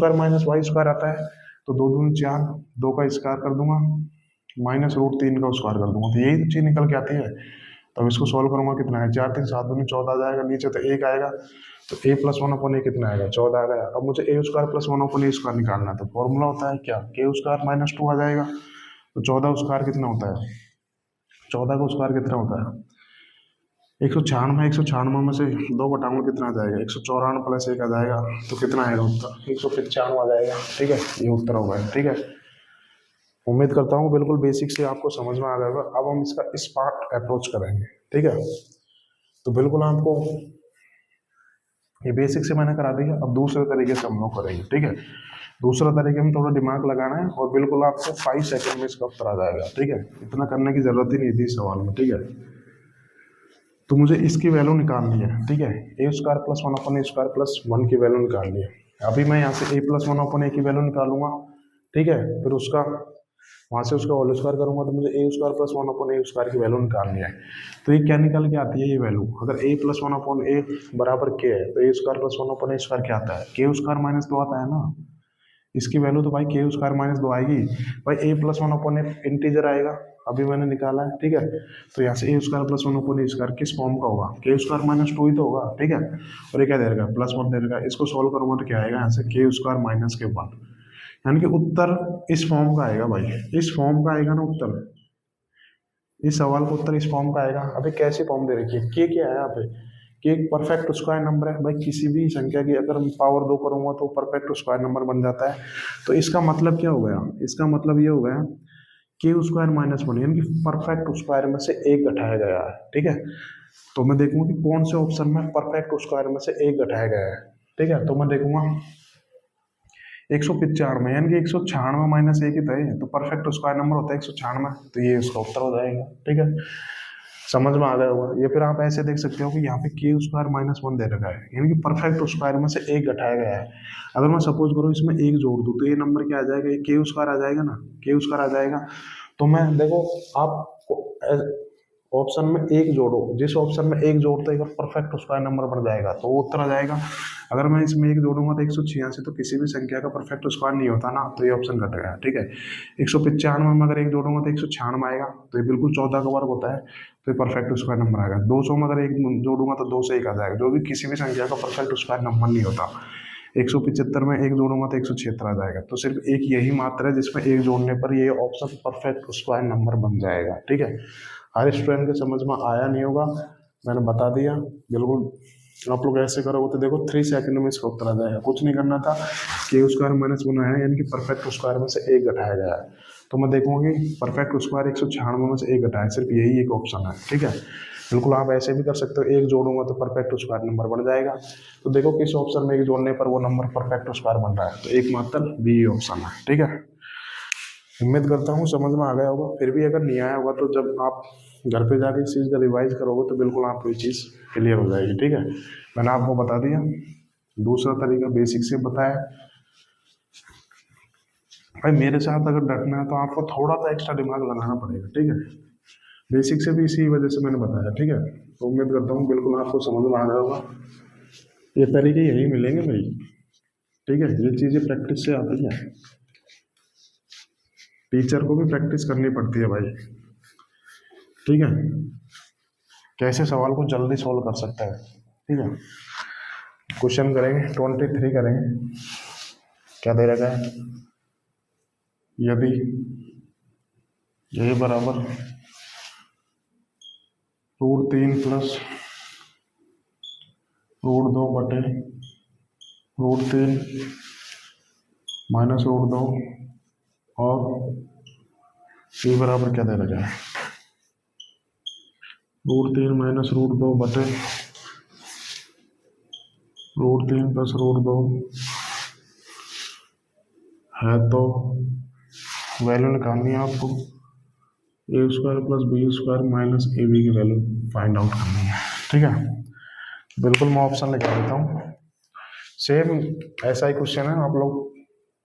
y² आता है, तो 2 दूनी 4, 2 का स्क्वायर कर दूंगा, -√3 का स्क्वायर कर दूंगा, तो यही चीज निकल के आती है। तो अब इसको सॉल्व करूंगा, कितना है, 4 3 7 दूनी 14 आ जाएगा, नीचे तो 1 आएगा, तो a + 1/a कितना आएगा, 14 आ गया। अब मुझे a² + 1/a² निकालना है, तो फॉर्मूला होता है क्या, k² - 2 आ जाएगा। तो 14 स्क्वायर कितना होता है, 14 का स्क्वायर कितना होता है, 196, 196 में से 2 घटाऊंगा कितना आ जाएगा, 194 + 1 आ जाएगा। तो कितना आएगा उत्तर, 195 आ जाएगा, ठीक है। ये उत्तर होगा, ठीक है। उम्मीद करता हूँ बिल्कुल बेसिक से आपको समझ में आ गया होगा। अब हम इसका स्मार्ट अप्रोच करेंगे, ठीक है। तो बिल्कुल आपको ये बेसिक से मैंने करा दिया, अब दूसरे तरीके से हम लोग करेंगे, ठीक है। दूसरा तरीके में थोड़ा दिमाग लगाना है, और बिल्कुल आपको 5 सेकंड में इसका उत्तर आ जाएगा, ठीक है। इतना करने की जरूरत ही नहीं थी इस सवाल में, ठीक है। तो मुझे इसकी वैल्यू निकालनी है, ठीक है, a² + 1/a² + 1 की वैल्यू निकालनी है। अभी मैं यहाँ से a + 1/a की वैल्यू निकालूंगा, ठीक है। फिर उसका वहाँ से उसका होल स्क्वायर करूंगा, तो मुझे a² + 1/a² की वैल्यू निकालनी है। तो ये क्या निकल के आती है, ये वैल्यू, अगर a + 1/a बराबर k है, तो a² + 1/a² क्या आता है, k² - 2 आता है ना। इसकी वैल्यू तो भाई के स्क्वायर माइनस 2 आएगी भाई। A plus one upon a integer आएगा, अभी मैंने निकाला है, ठीक है। तो यहाँ से ए स्क्वायर प्लस वन अपॉन ए स्क्वायर किस फॉर्म का होगा, के स्क्वायर माइनस 2 ही तो होगा, ठीक है। और ये क्या दे रहा है, प्लस वन दे रहा है। इसको सॉल्व करूंगा तो क्या आएगा यहाँ से, के स्क्वायर माइनस के 1, यानी कि उत्तर इस फॉर्म का आएगा भाई, इस फॉर्म का आएगा ना उत्तर। इस सवाल का उत्तर इस फॉर्म का आएगा। अभी कैसी फॉर्म दे रखी है, के क्या है यहाँ पे, कि एक परफेक्ट स्क्वायर नंबर है भाई। किसी भी संख्या की अगर मैं पावर 2 करूंगा तो परफेक्ट स्क्वायर नंबर बन जाता है। तो इसका मतलब क्या हो गया, इसका मतलब ये हो गया के स्क्वायर माइनस 1, यानी कि परफेक्ट स्क्वायर में से एक घटाया गया है, ठीक है। तो मैं देखूंगा कि कौन से ऑप्शन में परफेक्ट स्क्वायर में से एक घटाया गया है, ठीक है। तो मैं देखूंगा 195 यानी कि 196 माइनस एक ही तो है, तो परफेक्ट स्क्वायर नंबर होता है 196, तो ये इसका उत्तर हो जाएगा, ठीक है। समझ में आ गया होगा। ये फिर आप ऐसे देख सकते हो कि यहाँ पे के स्क्वायर माइनस 1 दे रखा है, यानी कि परफेक्ट स्क्वायर में से एक घटाया गया है। अगर मैं सपोज करूँ इसमें एक जोड़ दूँ तो ये नंबर क्या आ जाएगा, ये के स्क्वायर आ जाएगा ना, के स्क्वायर आ जाएगा। तो मैं देखो आप ऑप्शन में एक जोड़ो, जिस ऑप्शन में एक जोड़ते ही परफेक्ट स्क्वायर नंबर बन जाएगा तो वो उत्तर आ जाएगा। अगर मैं इसमें एक जोड़ूंगा तो 186, तो किसी भी संख्या का परफेक्ट स्क्वायर नहीं होता ना, तो ये ऑप्शन कट गया, ठीक है। 195 में अगर एक जोड़ूंगा तो 196 आएगा, तो ये बिल्कुल 14 का वर्ग होता है, तो ये परफेक्ट स्क्वायर नंबर आएगा। 200 में अगर एक जोड़ूंगा तो 2 से 1 आ जाएगा, जो भी किसी भी संख्या का परफेक्ट स्क्वायर नंबर नहीं होता। 175 में एक जोड़ूंगा तो 176 आ जाएगा। तो सिर्फ एक यही मात्रा है जिसमें एक जोड़ने पर ये ऑप्शन परफेक्ट स्क्वायर नंबर बन जाएगा, ठीक है। हर स्टूडेंट के समझ में आया नहीं होगा, मैंने बता दिया बिल्कुल। आप लोग ऐसे करोगे तो देखो 3 सेकंड में इसका उत्तर आ जाएगा। कुछ नहीं करना था, के स्क्वायर माइनस 1 है, यानी कि परफेक्ट स्क्वायर में से एक घटाया गया है। तो मैं देखूंगी परफेक्ट स्क्वायर 196 में से एक घटाया, सिर्फ यही एक ऑप्शन है, ठीक है। बिल्कुल आप ऐसे भी कर सकते हो, एक जोड़ूंगा तो परफेक्ट स्क्वायर नंबर बन जाएगा। तो देखो किस ऑप्शन में एक जोड़ने पर वो नंबर परफेक्ट स्क्वायर बन रहा है, तो एक मात्र बी ऑप्शन है, ठीक है। उम्मीद करता हूँ समझ में आ गया होगा। फिर भी अगर नहीं आया होगा तो जब आप घर पे जाके इस चीज़ का रिवाइज करोगे तो बिल्कुल आपको ये चीज़ क्लियर हो जाएगी, ठीक है। मैंने आपको बता दिया, दूसरा तरीका बेसिक से बताया। भाई मेरे साथ अगर डटना है तो आपको थोड़ा सा एक्स्ट्रा दिमाग लगाना पड़ेगा, ठीक है। बेसिक से भी इसी वजह से मैंने बताया, ठीक है। तो उम्मीद करता हूँ बिल्कुल आपको समझ में आ गया होगा। ये तरीके यही मिलेंगे भाई, ठीक है। ये चीज़ें प्रैक्टिस से आती है, टीचर को भी प्रैक्टिस करनी पड़ती है भाई, ठीक है। कैसे सवाल को जल्दी सॉल्व कर सकता है, ठीक है। क्वेश्चन करेंगे 23 करेंगे। क्या दे रखा है, यदि ये बराबर √3 प्लस √2 बटे √3 माइनस √2 और ये बराबर क्या दे रखा है, √3 माइनस √2 बटे √3 प्लस √2 है। तो वैल्यू निकालनी है आपको, a square plus b square minus A b की वैल्यू फाइंड आउट करनी है, ठीक है। बिल्कुल मैं ऑप्शन निकाल देता हूँ। सेम ऐसा ही क्वेश्चन है, आप लोग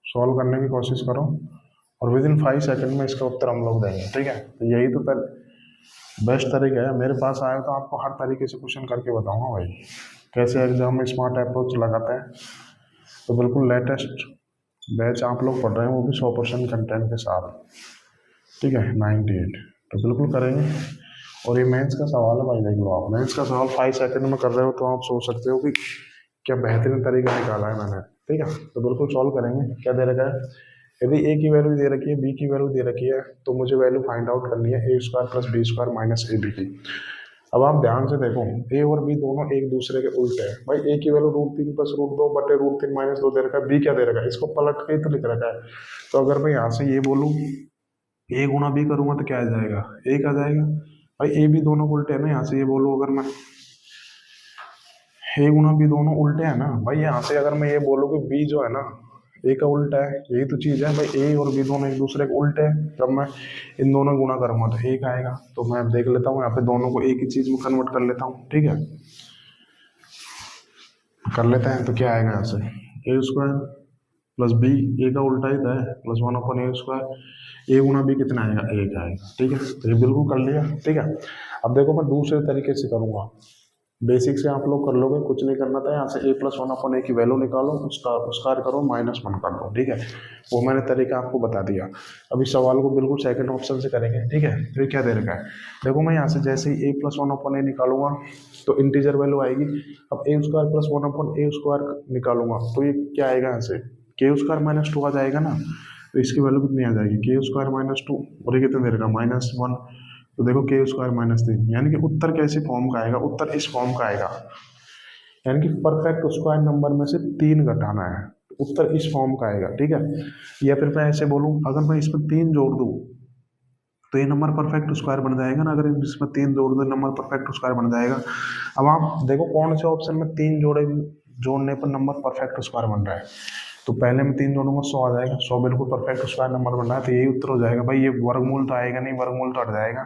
सॉल्व करने की कोशिश करो और विद इन 5 सेकंड में इसका उत्तर हम लोग देंगे, ठीक है। तो यही तो बेस्ट तरीका है। मेरे पास आए तो आपको हर तरीके से क्वेश्चन करके बताऊंगा भाई, कैसे एग्जाम में स्मार्ट अप्रोच लगाते हैं। तो बिल्कुल लेटेस्ट बैच आप लोग पढ़ रहे हैं, वो भी 100% कंटेंट के साथ, ठीक है। 98 तो बिल्कुल करेंगे। और ये मेंस का सवाल है भाई, देख लो आप, मेंस का सवाल 5 सेकंड में कर रहे हो तो आप सोच सकते हो कि क्या बेहतरीन तरीका निकाला है मैंने, ठीक है। तो बिल्कुल सॉल्व करेंगे। क्या दे रखा है, यदि ए की वैल्यू दे रखी है, बी की वैल्यू दे रखी है, तो मुझे वैल्यू फाइंड आउट करनी है a square plus b square minus A b की। अब आप ध्यान से देखो, ए और बी दोनों एक दूसरे के उल्टे हैं भाई। ए की वैल्यू √3 प्लस √2 बटे √3 माइनस 2 दे रखा है, बी क्या दे रखा है, इसको पलट के ही तो लिख रखा है। तो अगर मैं यहाँ से ये बोलूँ ए गुना बी करूंगा तो क्या आ जाएगा, एक आ जाएगा भाई। ए बी दोनों उल्टे है ना, यहाँ से ये बोलूँ अगर मैं ए गुना बी दोनों उल्टे हैं ना भाई। यहाँ से अगर मैं ये बोलूँ कि बी जो है ना ए का उल्टा है, यही तो चीज़ है भाई। ए और बी दोनों एक दूसरे के उल्टे हैं, जब मैं इन दोनों गुना करूँगा तो एक आएगा। तो मैं देख लेता हूँ यहाँ पे दोनों को एक ही चीज़ में कन्वर्ट कर लेता हूँ, ठीक है। कर लेते हैं तो क्या आएगा यहाँ से, ए स्क्वायर प्लस बी, ए का उल्टा ही था प्लस 1/a²। ए गुना बी कितना आएगा, एक आएगा, ठीक है। तो ये बिल्कुल कर लिया, ठीक है। अब देखो मैं दूसरे तरीके से करूँगा, बेसिक से आप लोग कर लोगे, कुछ नहीं करना था। यहाँ से a plus one upon a की वैल्यू निकालो, उसका स्क्वायर करो, -1 कर दो, ठीक है। वो मैंने तरीका आपको बता दिया। अभी सवाल को बिल्कुल सेकंड ऑप्शन से करेंगे, ठीक है। तो ये क्या दे रखा है, देखो मैं यहाँ से जैसे ही a plus one upon a निकालूंगा तो इंटीजर वैल्यू आएगी। अब a square plus one upon a square निकालूंगा तो ये क्या आएगा, यहाँ से के स्क्वायर -2 आ जाएगा ना। तो इसकी वैल्यू कितनी आ जाएगी, के स्क्वायर -2, और ये कितने दे रखा, -1। तो देखो के स्क्वायर -3, यानी कि उत्तर कैसे फॉर्म का आएगा, उत्तर इस फॉर्म का आएगा। यानी कि परफेक्ट स्क्वायर नंबर में से 3 घटाना है, उत्तर इस फॉर्म का आएगा, ठीक है। या फिर मैं ऐसे बोलूं, अगर मैं इसमें 3 जोड़ दूं तो ये नंबर परफेक्ट स्क्वायर बन जाएगा ना। अगर इसमें 3 जोड़ दो नंबर परफेक्ट स्क्वायर बन जाएगा। अब आप देखो कौन से ऑप्शन में 3 जोड़ने पर नंबर परफेक्ट स्क्वायर बन रहा है। तो पहले में 3 जोड़ूंगा 100 आ जाएगा, 100 बिल्कुल परफेक्ट स्क्वायर नंबर बन रहा है, तो यही उत्तर हो जाएगा भाई। ये वर्गमूल तो आएगा नहीं, वर्गमूल तो हट जाएगा।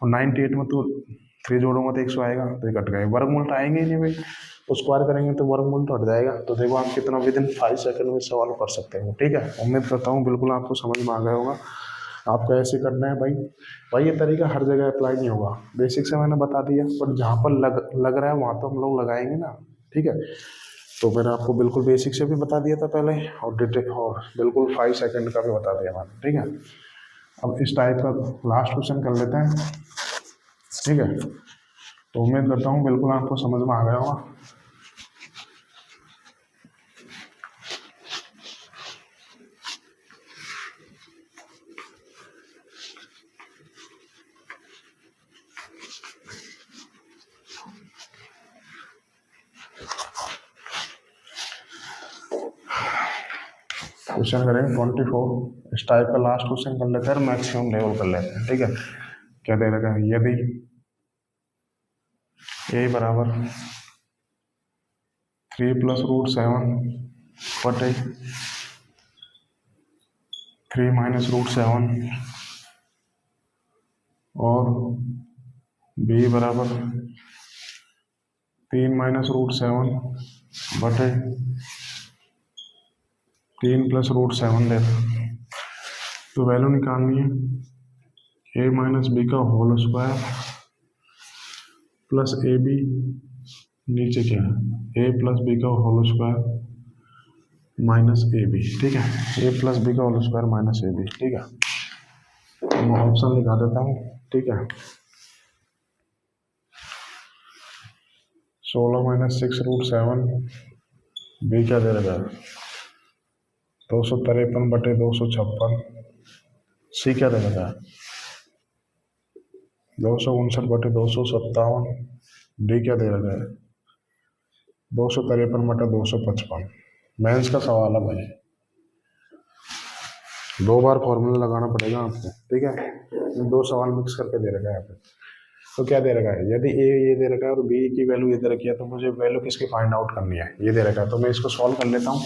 और 98 में तो 3 जोड़ूंगा तो 100 आएगा, तो ये कट गए, वर्गमूल तो आएंगे ही नहीं भाई। तो स्क्वायर करेंगे तो वर्गमूल तो हट जाएगा। तो देखो आप कितना विदिन 5 सेकंड में सवाल कर सकते हो, ठीक है। उम्मीद करता हूँ बिल्कुल आपको समझ में आ गया होगा। आपको ऐसे करना है भाई ये तरीका हर जगह अप्लाई नहीं होगा। बेसिक से मैंने बता दिया, बट जहाँ पर लग रहा है वहाँ तो हम लोग लगाएंगे ना, ठीक है। तो मैंने आपको बिल्कुल बेसिक से भी बता दिया था पहले, और डिटेल और बिल्कुल 5 सेकंड का भी बता दिया मैंने, ठीक है। अब इस टाइप का लास्ट क्वेश्चन कर लेते हैं, ठीक है। तो उम्मीद करता हूँ बिल्कुल आपको समझ में आ गया होगा। क्वेश्चन करेंगे 24। इस टाइप का लास्ट क्वेश्चन कर लेते हैं, मैक्सिमम लेवल कर लेते हैं, ठीक है। क्या दे रखा है, यदि a बराबर 3 + √7 बटे 3 - √7 और b बराबर 3 - √7 बटे 3 + √7 दे, तो वैल्यू निकालनी है a - b का whole square plus A B, नीचे क्या है a + b का होल स्क्वायर माइनस ए बी, ठीक है। a + b का होल स्क्वायर माइनस ए बी, ठीक है। तो मैं ऑप्शन लिखा देता हूँ, ठीक है। 16 - 6 √7, b क्या दे रहा है 253 बटे 256, सी क्या दे रहा है 259 बटे 257, डी क्या दे रहा है 253 बटे 255। मेंस का सवाल है भाई, 2 बार फॉर्मूला लगाना पड़ेगा आपको, ठीक है। 2 सवाल मिक्स करके दे रखा है यहाँ पे। तो क्या दे रखा है, यदि ए ये दे रखा है और बी की वैल्यू ये दे रखी है, तो मुझे वैल्यू किसकी फाइंड आउट करनी है, ये दे रखा है। तो मैं इसको सॉल्व कर लेता हूँ।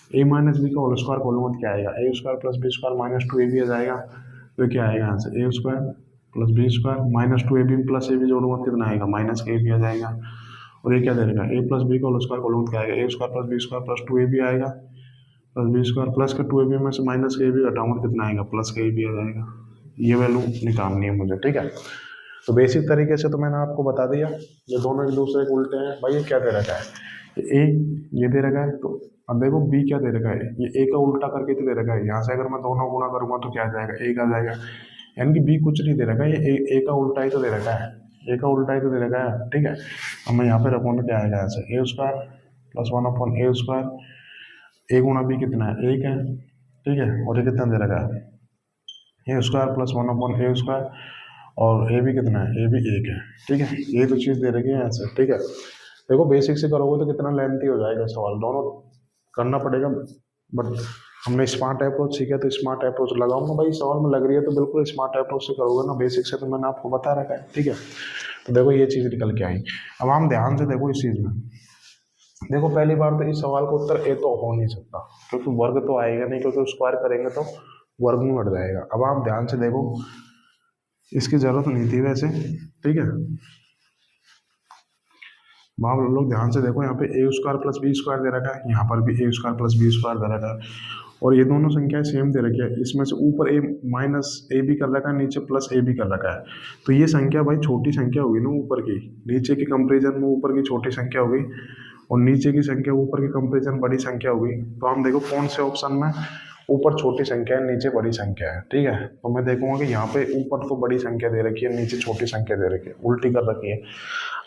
a - b का होल स्क्वायर खोलूंगा तो क्या आएगा, a square plus b square -2ab आ जाएगा। तो क्या आएगा यहाँ से a square plus b square -2ab plus a b जोड़ूंगा कितना आएगा -ab आ जाएगा। और ये क्या दे रखा है a + b का होल स्क्वायर खोलूंगा तो क्या आएगा, a square plus b square plus 2ab आएगा, प्लस b स्क्वायर प्लस के 2ab में से माइनस के ab घटाऊंगा कितना आएगा, प्लस के ab आ जाएगा। ये वैल्यू निकालनी है मुझे, ठीक है। तो बेसिक तरीके से तो मैंने आपको बता दिया, ये दोनों एक दूसरे के उल्टे हैं भाई। ये क्या दे रखा है, ए ये दे रखा है, तो अब देखो बी क्या दे रखा है, ये ए का उल्टा करके तो दे रखा है। यहाँ से अगर मैं दोनों गुणा करूंगा तो क्या आ जाएगा, एक आ जाएगा। यानी कि बी कुछ नहीं दे रखा है, ये ए का उल्टा ही तो दे रखा है, ए का उल्टा ही तो दे रखा है, ठीक है। अब मैं यहाँ पे रखूंगा क्या आएगा, यहाँ से ए स्क्वायर प्लस 1/a स्क्वायर, ए गुणा बी कितना है, एक है, ठीक है। और ये कितना दे रखा है, a square plus 1/a square, और ए भी कितना है, ए भी एक है, ठीक है। ये तो चीज़ दे रखी है ऐसे, ठीक है। देखो बेसिक से करोगे तो कितना लेंथी हो जाएगा सवाल, दोनों करना पड़ेगा। बट हमने स्मार्ट अप्रोच सीखा तो स्मार्ट अप्रोच लगाऊंगा भाई। सवाल में लग रही है तो बिल्कुल स्मार्ट अप्रोच से करोगे ना, बेसिक से तो मैंने आपको बता रखा है, ठीक है। तो देखो ये चीज़ निकल के आई। अब हम ध्यान से देखो इस चीज़ में, देखो पहली बार तो इस सवाल का उत्तर ए तो हो नहीं सकता, क्योंकि वर्ग तो आएगा नहीं, क्योंकि स्क्वायर करेंगे तो वर्गमूल हट जाएगा। अब आप ध्यान से देखो, इसकी जरूरत नहीं थी वैसे, ठीक है। आप लोग ध्यान से देखो, यहाँ पे ए स्क्वायर प्लस बी स्क्वायर दे रखा है, यहाँ पर भी ए स्क्वायर प्लस बी स्क्वायर दे रखा है, और ये दोनों संख्याएं सेम दे रखी है, इसमें से ऊपर ए माइनस ए भी कर रखा है, नीचे प्लस ए भी कर रखा है, तो ये संख्या भाई छोटी संख्या होगी ना ऊपर की, नीचे के कंपेरिजन में ऊपर की छोटी संख्या होगी और नीचे की संख्या ऊपर की कंपेरिजन बड़ी संख्या होगी। तो हम देखो कौन से ऑप्शन में ऊपर छोटी संख्या है नीचे बड़ी संख्या है, ठीक है। तो मैं देखूंगा कि यहाँ पे ऊपर तो बड़ी संख्या दे रखी है, नीचे छोटी संख्या दे रखी है, उल्टी कर रखी है।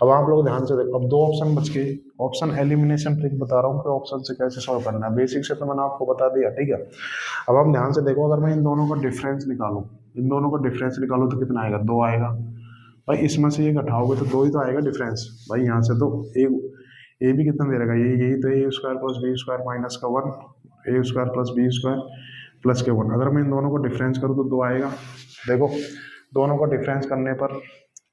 अब आप लोग ध्यान से देखो, अब दो ऑप्शन बच गए। ऑप्शन एलिमिनेशन ट्रिक बता रहा हूँ कि ऑप्शन से कैसे सॉल्व करना है, बेसिक से तो मैंने आपको बता दिया, ठीक है। अब आप ध्यान से देखो, अगर मैं इन दोनों का डिफरेंस निकालूं, इन दोनों का डिफरेंस निकालूं तो कितना आएगा, 2 आएगा भाई। इसमें से ये घटाओगे तो 2 ही तो आएगा डिफरेंस भाई। यहाँ से तो ए भी कितना दे रहेगा, यही तो a square plus b square minus का 1, a square plus b square plus के 1। अगर मैं इन दोनों को डिफरेंस करूँ तो 2 आएगा। देखो दोनों का डिफरेंस करने पर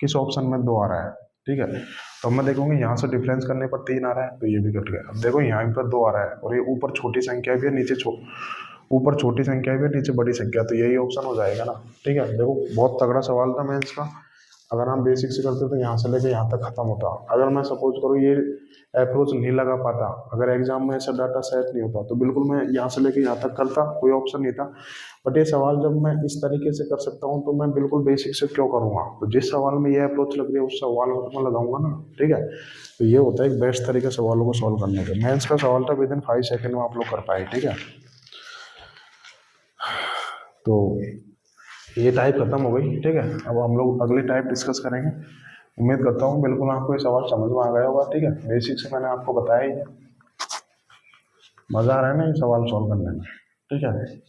किस ऑप्शन में 2 आ रहा है, ठीक है। तो मैं देखूंगी यहाँ से डिफरेंस करने पर 3 आ रहा है, तो ये भी कट गया। अब देखो यहाँ पर 2 आ रहा है और ये ऊपर छोटी संख्या भी है, नीचे ऊपर छोटी संख्या भी है, नीचे बड़ी संख्या, तो यही ऑप्शन हो जाएगा ना, ठीक है। देखो बहुत तगड़ा सवाल था मैं इसका, अगर हम बेसिक से करते तो यहाँ से लेके यहाँ तक खत्म होता। अगर मैं सपोज करूँ ये अप्रोच नहीं लगा पाता, अगर एग्जाम में ऐसा डाटा सेट नहीं होता, तो बिल्कुल मैं यहाँ से लेके यहाँ तक करता, कोई ऑप्शन नहीं था। बट ये सवाल जब मैं इस तरीके से कर सकता हूँ तो मैं बिल्कुल बेसिक से क्यों करूँगा। तो जिस सवाल में ये अप्रोच लग रही है उस सवाल में तो मैं लगाऊंगा ना, ठीक है। तो ये होता है एक बेस्ट तरीके सवालों को सॉल्व करने का। मेंस का सवाल था विदिन 5 सेकेंड में आप लोग कर पाए, ठीक है। तो ये टाइप खत्म हो गई, ठीक है। अब हम लोग अगली टाइप डिस्कस करेंगे। उम्मीद करता हूँ बिल्कुल आपको ये सवाल समझ में आ गया होगा, ठीक है। बेसिक से मैंने आपको बताया ही है, मज़ा आ रहा है ना ये सवाल सॉल्व करने में, ठीक है।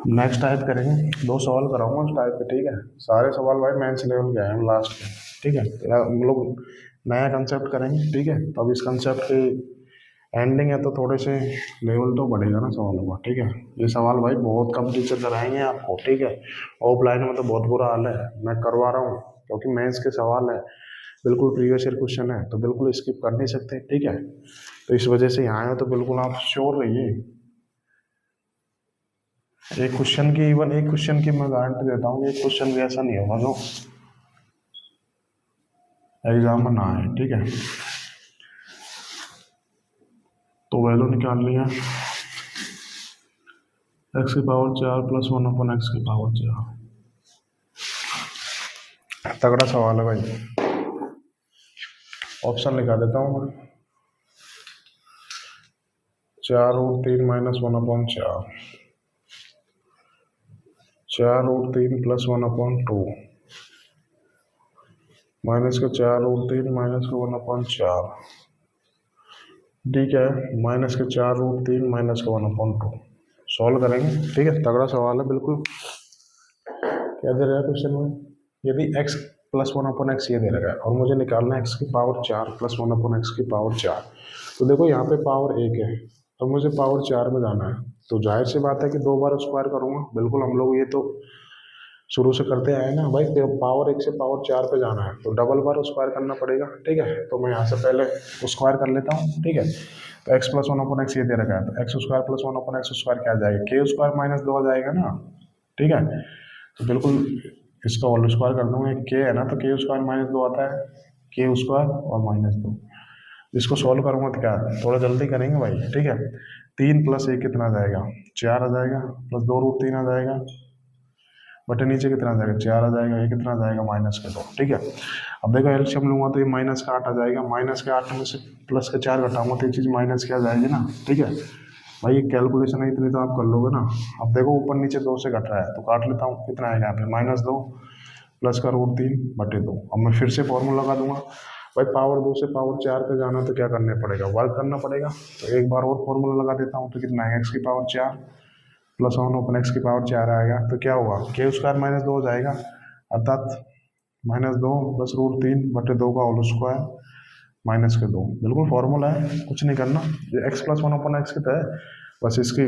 नेक्स्ट टाइप करेंगे, 2 सवाल कराऊंगा उस टाइप पे, ठीक है। सारे सवाल भाई मेंस लेवल के आए हैं लास्ट के, ठीक है। हम लोग नया कंसेप्ट करेंगे, ठीक है। तो अब इस कंसेप्ट की एंडिंग है तो थोड़े से लेवल तो बढ़ेगा ना सवालों का, ठीक है। ये सवाल भाई बहुत कम टीचर कराएंगे आपको, ठीक है। ऑफलाइन में तो बहुत बुरा हाल है, मैं करवा रहा हूँ क्योंकि मेंस के सवाल है, बिल्कुल प्रीवियस ईयर क्वेश्चन है, तो बिल्कुल स्किप कर नहीं सकते, ठीक है। तो इस वजह से यहाँ आए हो तो बिल्कुल आप श्योर रहिए। एक क्वेश्चन की मैं गारंटी देता हूँ, एक क्वेश्चन भी ऐसा नहीं होगा जो एग्जाम में ना आए, ठीक है। तो वैल्यू निकालनी है x की पावर 4 प्लस 1 अपन x की पावर 4। तगड़ा सवाल है भाई, ऑप्शन लिखा देता हूँ मैं, 4√3 माइनस 1/4, 4√3 प्लस 1/2, माइनस का 4√3 माइनस का 1/4, ठीक है, माइनस का 4√3 माइनस का 1/2। सॉल्व करेंगे, ठीक है। तगड़ा सवाल है बिल्कुल। क्या दे रहा है क्वेश्चन में, यदि x प्लस 1/x ये दे रहा है और मुझे निकालना है x की पावर 4 प्लस 1/x की पावर 4। तो देखो यहाँ पे पावर 1 है तो मुझे पावर 4 में जाना है, तो जाहिर सी बात है कि 2 बार स्क्वायर करूँगा, बिल्कुल हम लोग ये तो शुरू से करते आए ना भाई। पावर 1 से पावर 4 पे जाना है तो डबल बार स्क्वायर करना पड़ेगा, ठीक है। तो मैं यहाँ से पहले स्क्वायर कर लेता हूँ, ठीक है। तो x प्लस 1/x ये दे रखा है, तो x square plus 1/x square क्या आ जाएगा, k स्क्वायर माइनस 2 आ जाएगा ना, ठीक है। तो बिल्कुल इसका होल स्क्वायर कर दूंगा, k है ना, तो k स्क्वायर माइनस 2 आता है, k स्क्वायर और माइनस 2। इसको सॉल्व करूँगा तो क्या है, थोड़ा जल्दी करेंगे भाई, ठीक है। 3 प्लस 1 कितना आ जाएगा, 4 आ जाएगा, प्लस 2√3 आ जाएगा, बटे नीचे कितना आ जाएगा, 4 आ जाएगा, ये कितना आ जाएगा, माइनस का 2, ठीक है। अब देखो एलसीएम लूंगा तो ये माइनस का 8 आ जाएगा, माइनस के 8 में से प्लस के 4 घटाऊंगा तो ये चीज़ माइनस की आ जाएगी ना, ठीक है भाई। ये कैलकुलेशन है, इतनी तो आप कर लोगे ना। अब देखो ऊपर नीचे 2 से घट रहा है तो काट लेता हूँ, कितना आएगा यहाँ पे, -2 प्लस का √3 बटे 2। अब मैं फिर से फॉर्मूला लगा दूंगा भाई, पावर 2 से पावर 4 पे जाना तो क्या करना पड़ेगा, वर्क करना पड़ेगा। तो एक बार और फॉर्मूला लगा देता हूँ, तो कितना आएगा, x की पावर 4 प्लस 1/x की पावर 4 आएगा, तो क्या होगा, k स्क्वायर माइनस 2 हो जाएगा, अर्थात -2 प्लस √3 बटे 2 का होल स्क्वायर माइनस के 2। बिल्कुल फॉर्मूला है, कुछ नहीं करना, ये x प्लस 1/x की तरह है, बस इसकी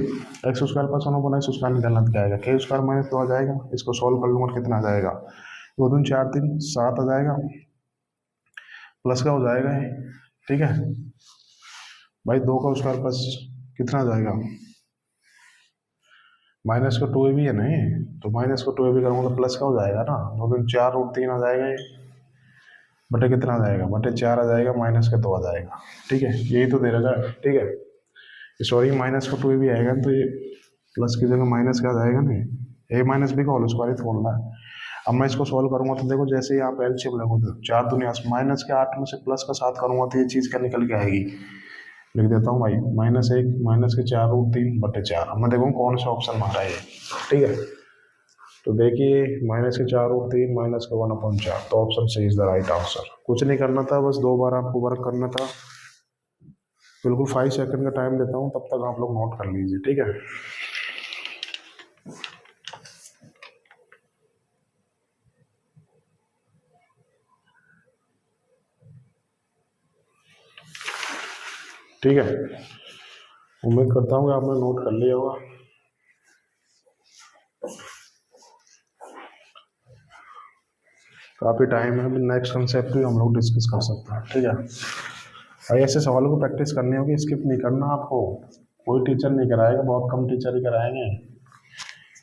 x square plus 1/x square निकालना तो क्या आएगा, k स्क्वायर माइनस 2 आ जाएगा। इसको सॉल्व कर लूँगा कितना आ जाएगा, 2 दूनी 4 3 7 आ जाएगा, प्लस का हो जाएगा ये, ठीक है भाई। 2 का स्क्वायर प्लस कितना आ जाएगा, माइनस का 2 भी है नहीं, तो माइनस को 2 भी करूँगा तो प्लस का हो जाएगा ना। 2 दूनी 4 √3 आ जाएगा ये, बटे कितना आ जाएगा, बटे 4 आ जाएगा, माइनस का 2 आ जाएगा, ठीक है यही तो दे रखा है, ठीक है। सॉरी माइनस का 2 भी आएगा तो ये प्लस की जगह माइनस का आ जाएगा नहीं, ए माइनस बी का होल स्क्वायर ही बोलना है। अब मैं इसको सॉल्व करूंगा तो देखो जैसे ही आप एलसीएम लगोगे 4 दूनी माइनस के 8 में से प्लस का 7 करूंगा तो ये चीज़ क्या निकल के आएगी, लिख देता हूँ भाई -1 माइनस के 4 √3/4। अब मैं देखूँ कौन सा ऑप्शन मारा है, ठीक है। तो देखिए -4 √3 माइनस का 1/4, तो option C is the right answer. कुछ नहीं करना था, बस 2 बार आपको वर्क करना था। बिल्कुल 5 सेकंड का टाइम देता हूँ, तब तक आप लोग नोट कर लीजिए, ठीक है। ठीक है, उम्मीद करता हूँ कि आपने नोट कर लिया होगा। काफ़ी टाइम है, अभी नेक्स्ट कंसेप्ट भी हम लोग डिस्कस कर सकते हैं, ठीक है। भाई ऐसे सवालों को प्रैक्टिस करनी होगी, स्किप नहीं करना आपको। कोई टीचर नहीं कराएगा, बहुत कम टीचर ही कराएंगे।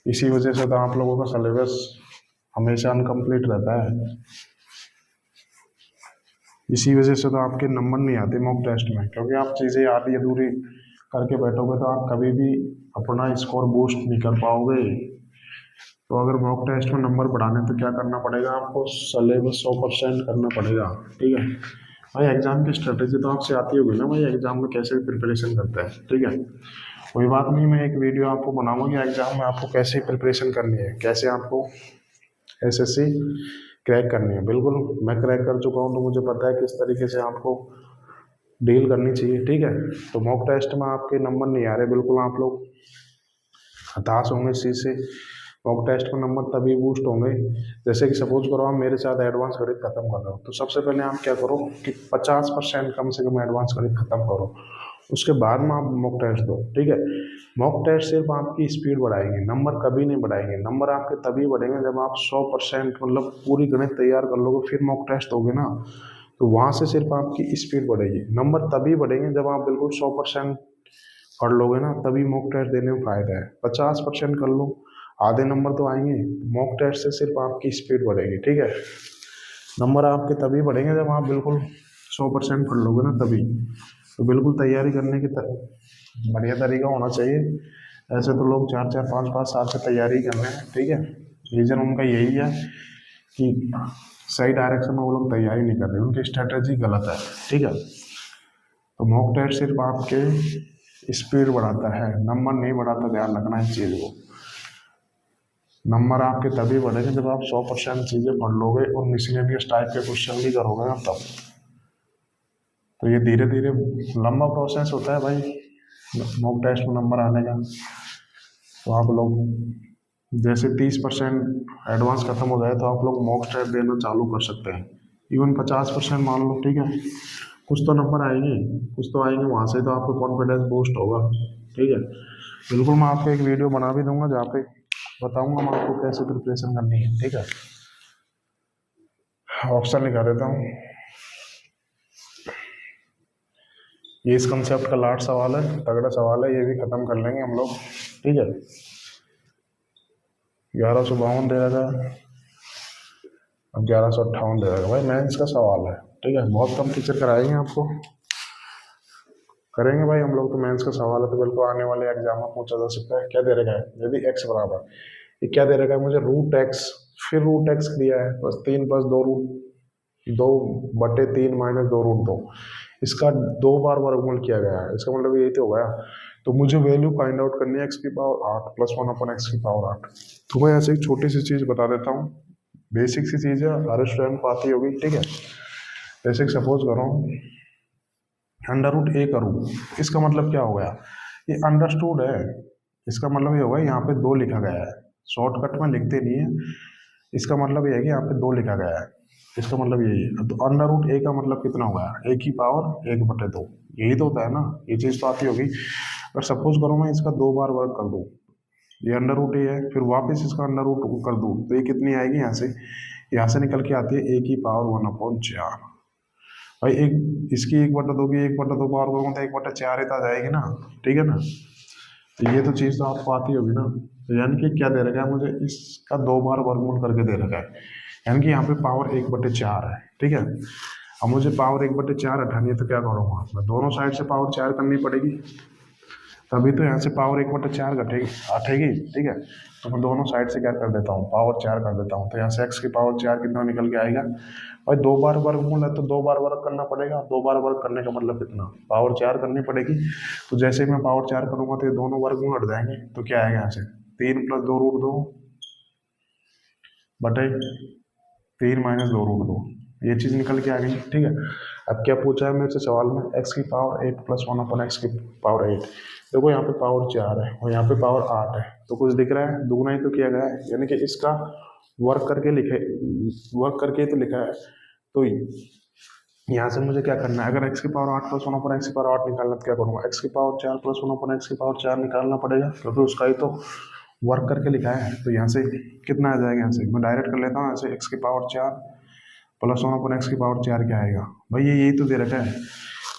इसी वजह से तो आप लोगों का सिलेबस हमेशा अनकम्प्लीट रहता है। इसी वजह से तो आपके नंबर नहीं आते मॉक टेस्ट में, क्योंकि आप चीज़ें आधी अधूरी करके बैठोगे तो आप कभी भी अपना स्कोर बूस्ट नहीं कर पाओगे। तो अगर मॉक टेस्ट में नंबर बढ़ाने तो क्या करना पड़ेगा आपको, सिलेबस 100% करना पड़ेगा, ठीक है भाई। एग्जाम की स्ट्रेटेजी तो आपसे आती होगी ना भाई, एग्जाम में कैसे प्रिपरेशन करते हैं, ठीक है। कोई बात नहीं, मैं एक वीडियो आपको बनाऊंगा कि एग्जाम में आपको कैसे प्रिपरेशन करनी है, कैसे आपको एसएससी क्रैक करनी है। बिल्कुल मैं क्रैक कर चुका हूँ, तो मुझे पता है किस तरीके से आपको डील करनी चाहिए, ठीक है। तो मॉक टेस्ट में आपके नंबर नहीं आ रहे, बिल्कुल आप लोग हताश होंगे इस चीज़ से। मॉक टेस्ट में नंबर तभी बूस्ट होंगे, जैसे कि सपोज करो आप मेरे साथ एडवांस गणित खत्म कर रहे हो, तो सबसे पहले आप क्या करो कि 50% कम से कम एडवांस गणित खत्म करो, उसके बाद में आप मॉक टेस्ट दो, ठीक है। मॉक टेस्ट सिर्फ आपकी स्पीड बढ़ाएंगे, नंबर कभी नहीं बढ़ाएंगे। नंबर आपके तभी बढ़ेंगे जब आप 100% मतलब पूरी गणित तैयार कर लोगे, फिर मॉक टेस्ट दोगे ना, तो वहाँ से सिर्फ आपकी स्पीड बढ़ेगी। नंबर तभी बढ़ेंगे जब आप बिल्कुल 100% पढ़ लोगे ना, तभी मॉक टेस्ट देने में फ़ायदा है। 50% कर लो, आधे नंबर तो आएंगे। मॉक टेस्ट से सिर्फ आपकी स्पीड बढ़ेगी, ठीक है। नंबर आपके तभी बढ़ेंगे जब आप बिल्कुल 100% पढ़ लोगे ना, तभी। तो बिल्कुल तैयारी करने की बढ़िया तरीका होना चाहिए। ऐसे तो लोग 4-4 5-5 साल से तैयारी कर रहे हैं, ठीक है। रीज़न उनका यही है कि सही डायरेक्शन में वो लोग तैयारी नहीं कर रहे, उनकी स्ट्रेटेजी गलत है, ठीक है। तो मॉक टेस्ट सिर्फ आपके स्पीड बढ़ाता है, नंबर नहीं बढ़ाता, ध्यान रखना इस चीज़ को। नंबर आपके तभी बढ़ेंगे जब आप 100% चीज़ें पढ़ लोगे और मिसलेनियस टाइप के क्वेश्चन भी करोगे ना, तब। तो ये धीरे धीरे लंबा प्रोसेस होता है भाई मॉक टेस्ट में नंबर आने का। तो आप लोग जैसे 30% एडवांस खत्म हो जाए तो आप लोग मॉक टेस्ट देना चालू कर सकते हैं। इवन 50% मान लो, ठीक है। कुछ तो नंबर आएंगे, कुछ तो आएंगे, वहाँ से तो आपको कॉन्फिडेंस बूस्ट होगा, ठीक है। बिल्कुल मैं आपको एक वीडियो बना भी दूंगा जहाँ पे बताऊंगा मैं आपको कैसे प्रिपरेशन करनी है, ठीक है। ऑप्शन निकाल देता हूँ। ये इस कंसेप्ट का लास्ट सवाल है, तगड़ा सवाल है, ये भी खत्म कर लेंगे हम लोग, ठीक है। 1152 दे रखा है, अब 1158 दे रखा। भाई मेंस का सवाल है, ठीक है, बहुत कम टीचर कराएंगे आपको, करेंगे भाई हम लोग। तो मेंस का सवाल है तो बिल्कुल आने वाले एग्जाम में पूछा जा सकता है। क्या दे रखा है, यदि x बराबर, ये क्या दे रखा है मुझे, √x, फिर √x दिया है, बस 3 + 2√2/3 - 2√2, इसका 2 बार वर्गमूल किया गया है, इसका मतलब यही तो हो गया। तो मुझे वैल्यू फाइंड आउट करनी है x⁻8 + 1/x⁻8। तो मैं ऐसे एक छोटी सी चीज़ बता देता हूँ, बेसिक सी चीज़ है, हर स्टूडेंट को आती होगी, ठीक है। जैसे सपोज करो √a करूँ, इसका मतलब क्या हो गया, ये अंडरस्टूड है, इसका मतलब ये होगा यहाँ पे 2 लिखा गया है, शॉर्टकट में लिखते नहीं है, इसका मतलब ये है कि यहाँ पे 2 लिखा गया है, इसका मतलब यही है। तो √a का मतलब कितना होगा, 1/1/2, यही तो होता है ना, ये चीज़ तो आती होगी। अगर सपोज करो मैं इसका 2 बार वर्क कर दूँ, ये √a है, फिर वापस इसका √2 कर दूँ, तो ये कितनी आएगी, यहाँ से निकल के आती है 1/1/4। भाई एक इसकी 1/2 की 1/2 पावर करूँगा तो 1/4 ही तो आ जाएगी ना, ठीक है ना। तो ये तो चीज़ तो आपको आती होगी ना। तो यानी कि क्या दे रखा है मुझे, इसका 2 बार वर्गमूल करके दे रखा है, यानी कि यहाँ पे पावर 1/4 है, ठीक है। अब मुझे पावर 1/4 हटानी है तो क्या करूँगा मैं, दोनों साइड से पावर 4 करनी पड़ेगी, तभी तो यहाँ से पावर 1/4 घटेगी हटेगी, ठीक है। तो मैं दोनों साइड से क्या कर देता हूँ, पावर 4 कर देता हूँ, तो यहाँ से x की पावर 4 कितना निकल के आएगा भाई, 2 बार वर्गमूल है तो 2 बार वर्ग करना पड़ेगा, 2 बार वर्ग करने का मतलब कितना, पावर 4 करनी पड़ेगी। तो जैसे ही मैं पावर 4 करूंगा तो ये दोनों वर्गमूल हट जाएंगे, तो क्या आएगा यहाँ से 3 + 2√2 बटे 3 - 2√2, ये चीज़ निकल के आ गई, ठीक है। अब क्या पूछा है मेरे से सवाल में, x की पावर 8 + 1/x की पावर 8। देखो यहाँ पे पावर 4 है और यहाँ पे पावर 8 है, तो कुछ दिख रहा है, दुगना ही तो किया गया है, यानी कि इसका वर्क करके लिखे, वर्क करके ही तो लिखा है। तो यहाँ से मुझे क्या करना है, अगर x की पावर 8 + 1/x की पावर 8 निकालना तो क्या करूँगा, x की पावर 4 + 1/x की पावर 4 निकालना पड़ेगा, क्योंकि उसका ही तो वर्क करके लिखा है। तो यहाँ से कितना आ जाएगा, यहाँ से मैं डायरेक्ट कर लेता हूँ, यहाँ से x की पावर 4 + 1/x की पावर 4 क्या आएगा भाई, ये यही तो दे रखा है,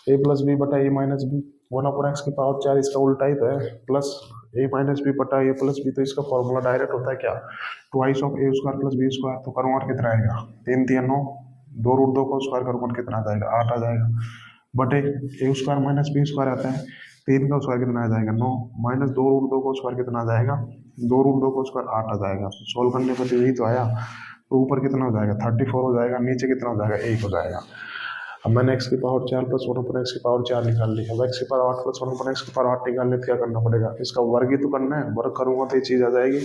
a + b बटा a - b, 1/x की पावर 4 इसका उल्टा ही तो है, प्लस a - b बटा a + b, तो इसका फॉर्मूला डायरेक्ट होता है क्या, ट्वाइस ऑफ a² + b²। तो करूँगा और कितना आएगा, 3 × 3 = 9, 2√2 को स्क्वायर करूँगा कितना आ जाएगा, 8 आ जाएगा, बटे a² - b² आता है, 3 का स्क्वायर कितना आ जाएगा 9, माइनस 2√2 को स्क्वायर कितना आ जाएगा, 2√2 को स्क्वायर 8 आ जाएगा। सोल्व करने पर तो यही तो आया, तो ऊपर कितना हो जाएगा 34 हो जाएगा, नीचे कितना हो जाएगा 1 हो जाएगा। अब मैंने x की पावर 4 + 1/x की पावर 4 निकाल ली, अब x की पावर 8 + 1/x की पावर 8 निकालने तो क्या करना पड़ेगा, इसका वर्ग ही तो करना है, वर्ग करूंगा तो ये चीज़ आ जाएगी,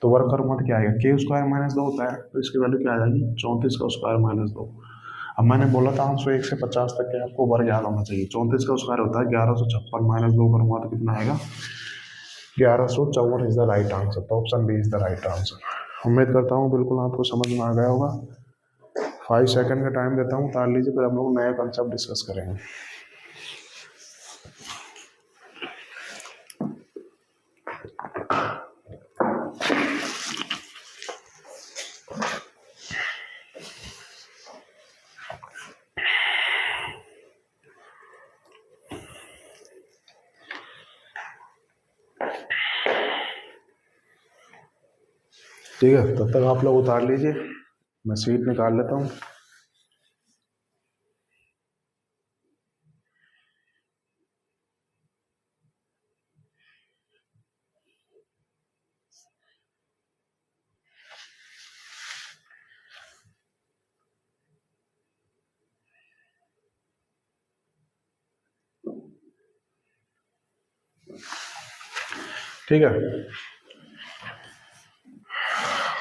तो वर्ग करूंगा तो क्या आएगा, k² - 2 होता है, तो इसकी वैल्यू क्या आ जाएगी 34 का स्क्वायर - 2। अब मैंने बोला था 101 से 50 तक के आपको वर्ग याद होना चाहिए, 34 का स्क्वायर होता है 1156, -2 करूंगा तो कितना आएगा 1154 इज द राइट आंसर, तो option B is the right answer. उम्मीद करता हूँ बिल्कुल आपको समझ में आ गया होगा। 5 सेकंड का टाइम देता हूँ, उतार लीजिए, फिर हम लोग नया कंसेप्ट डिस्कस करेंगे। ठीक है, तब तक आप लोग उतार लीजिए, मैं सीट निकाल लेता हूँ। ठीक है,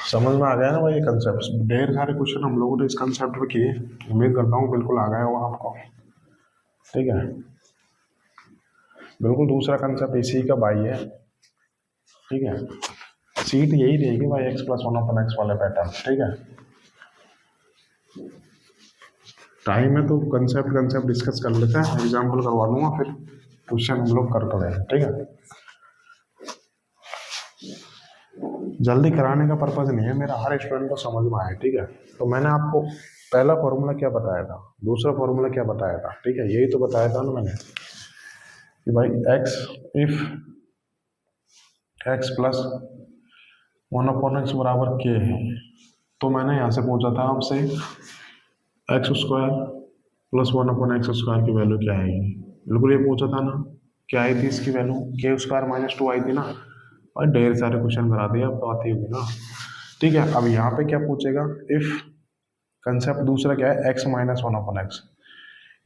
समझ में आ गया ना भाई, ये कंसेप्ट ढेर सारे क्वेश्चन हम लोगों ने इस कंसेप्ट पे किए, उम्मीद करता हूँ बिल्कुल आ गया होगा आपको। ठीक है, बिल्कुल दूसरा कंसेप्ट इसी का भाई है, ठीक है। सीट यही रहेगी भाई, x + 1/x वाले पैटर्न, ठीक है। टाइम है तो कंसेप्ट डिस्कस कर लेते हैं, एग्जाम्पल करवा दूंगा, फिर क्वेश्चन हम लोग कर पड़ेगा, ठीक है। जल्दी कराने का पर्पज नहीं है मेरा, हर स्टूडेंट को समझ में आए, ठीक है। तो मैंने आपको पहला फॉर्मूला क्या बताया था, दूसरा फॉर्मूला क्या बताया था, ठीक है, यही तो बताया था ना मैंने कि भाई इफ x + 1/x बराबर k है, तो मैंने यहाँ से पूछा था आपसे x² + 1/x² की वैल्यू क्या आएगी, बिल्कुल ये पूछा था ना, क्या आई थी इसकी वैल्यू, k² - 2 आई थी ना, और ढेर सारे क्वेश्चन करा दिए, अब तो आती होगी ना। ठीक है, अब यहाँ पे क्या पूछेगा, इफ कंसेप्ट दूसरा क्या है, x - 1/x,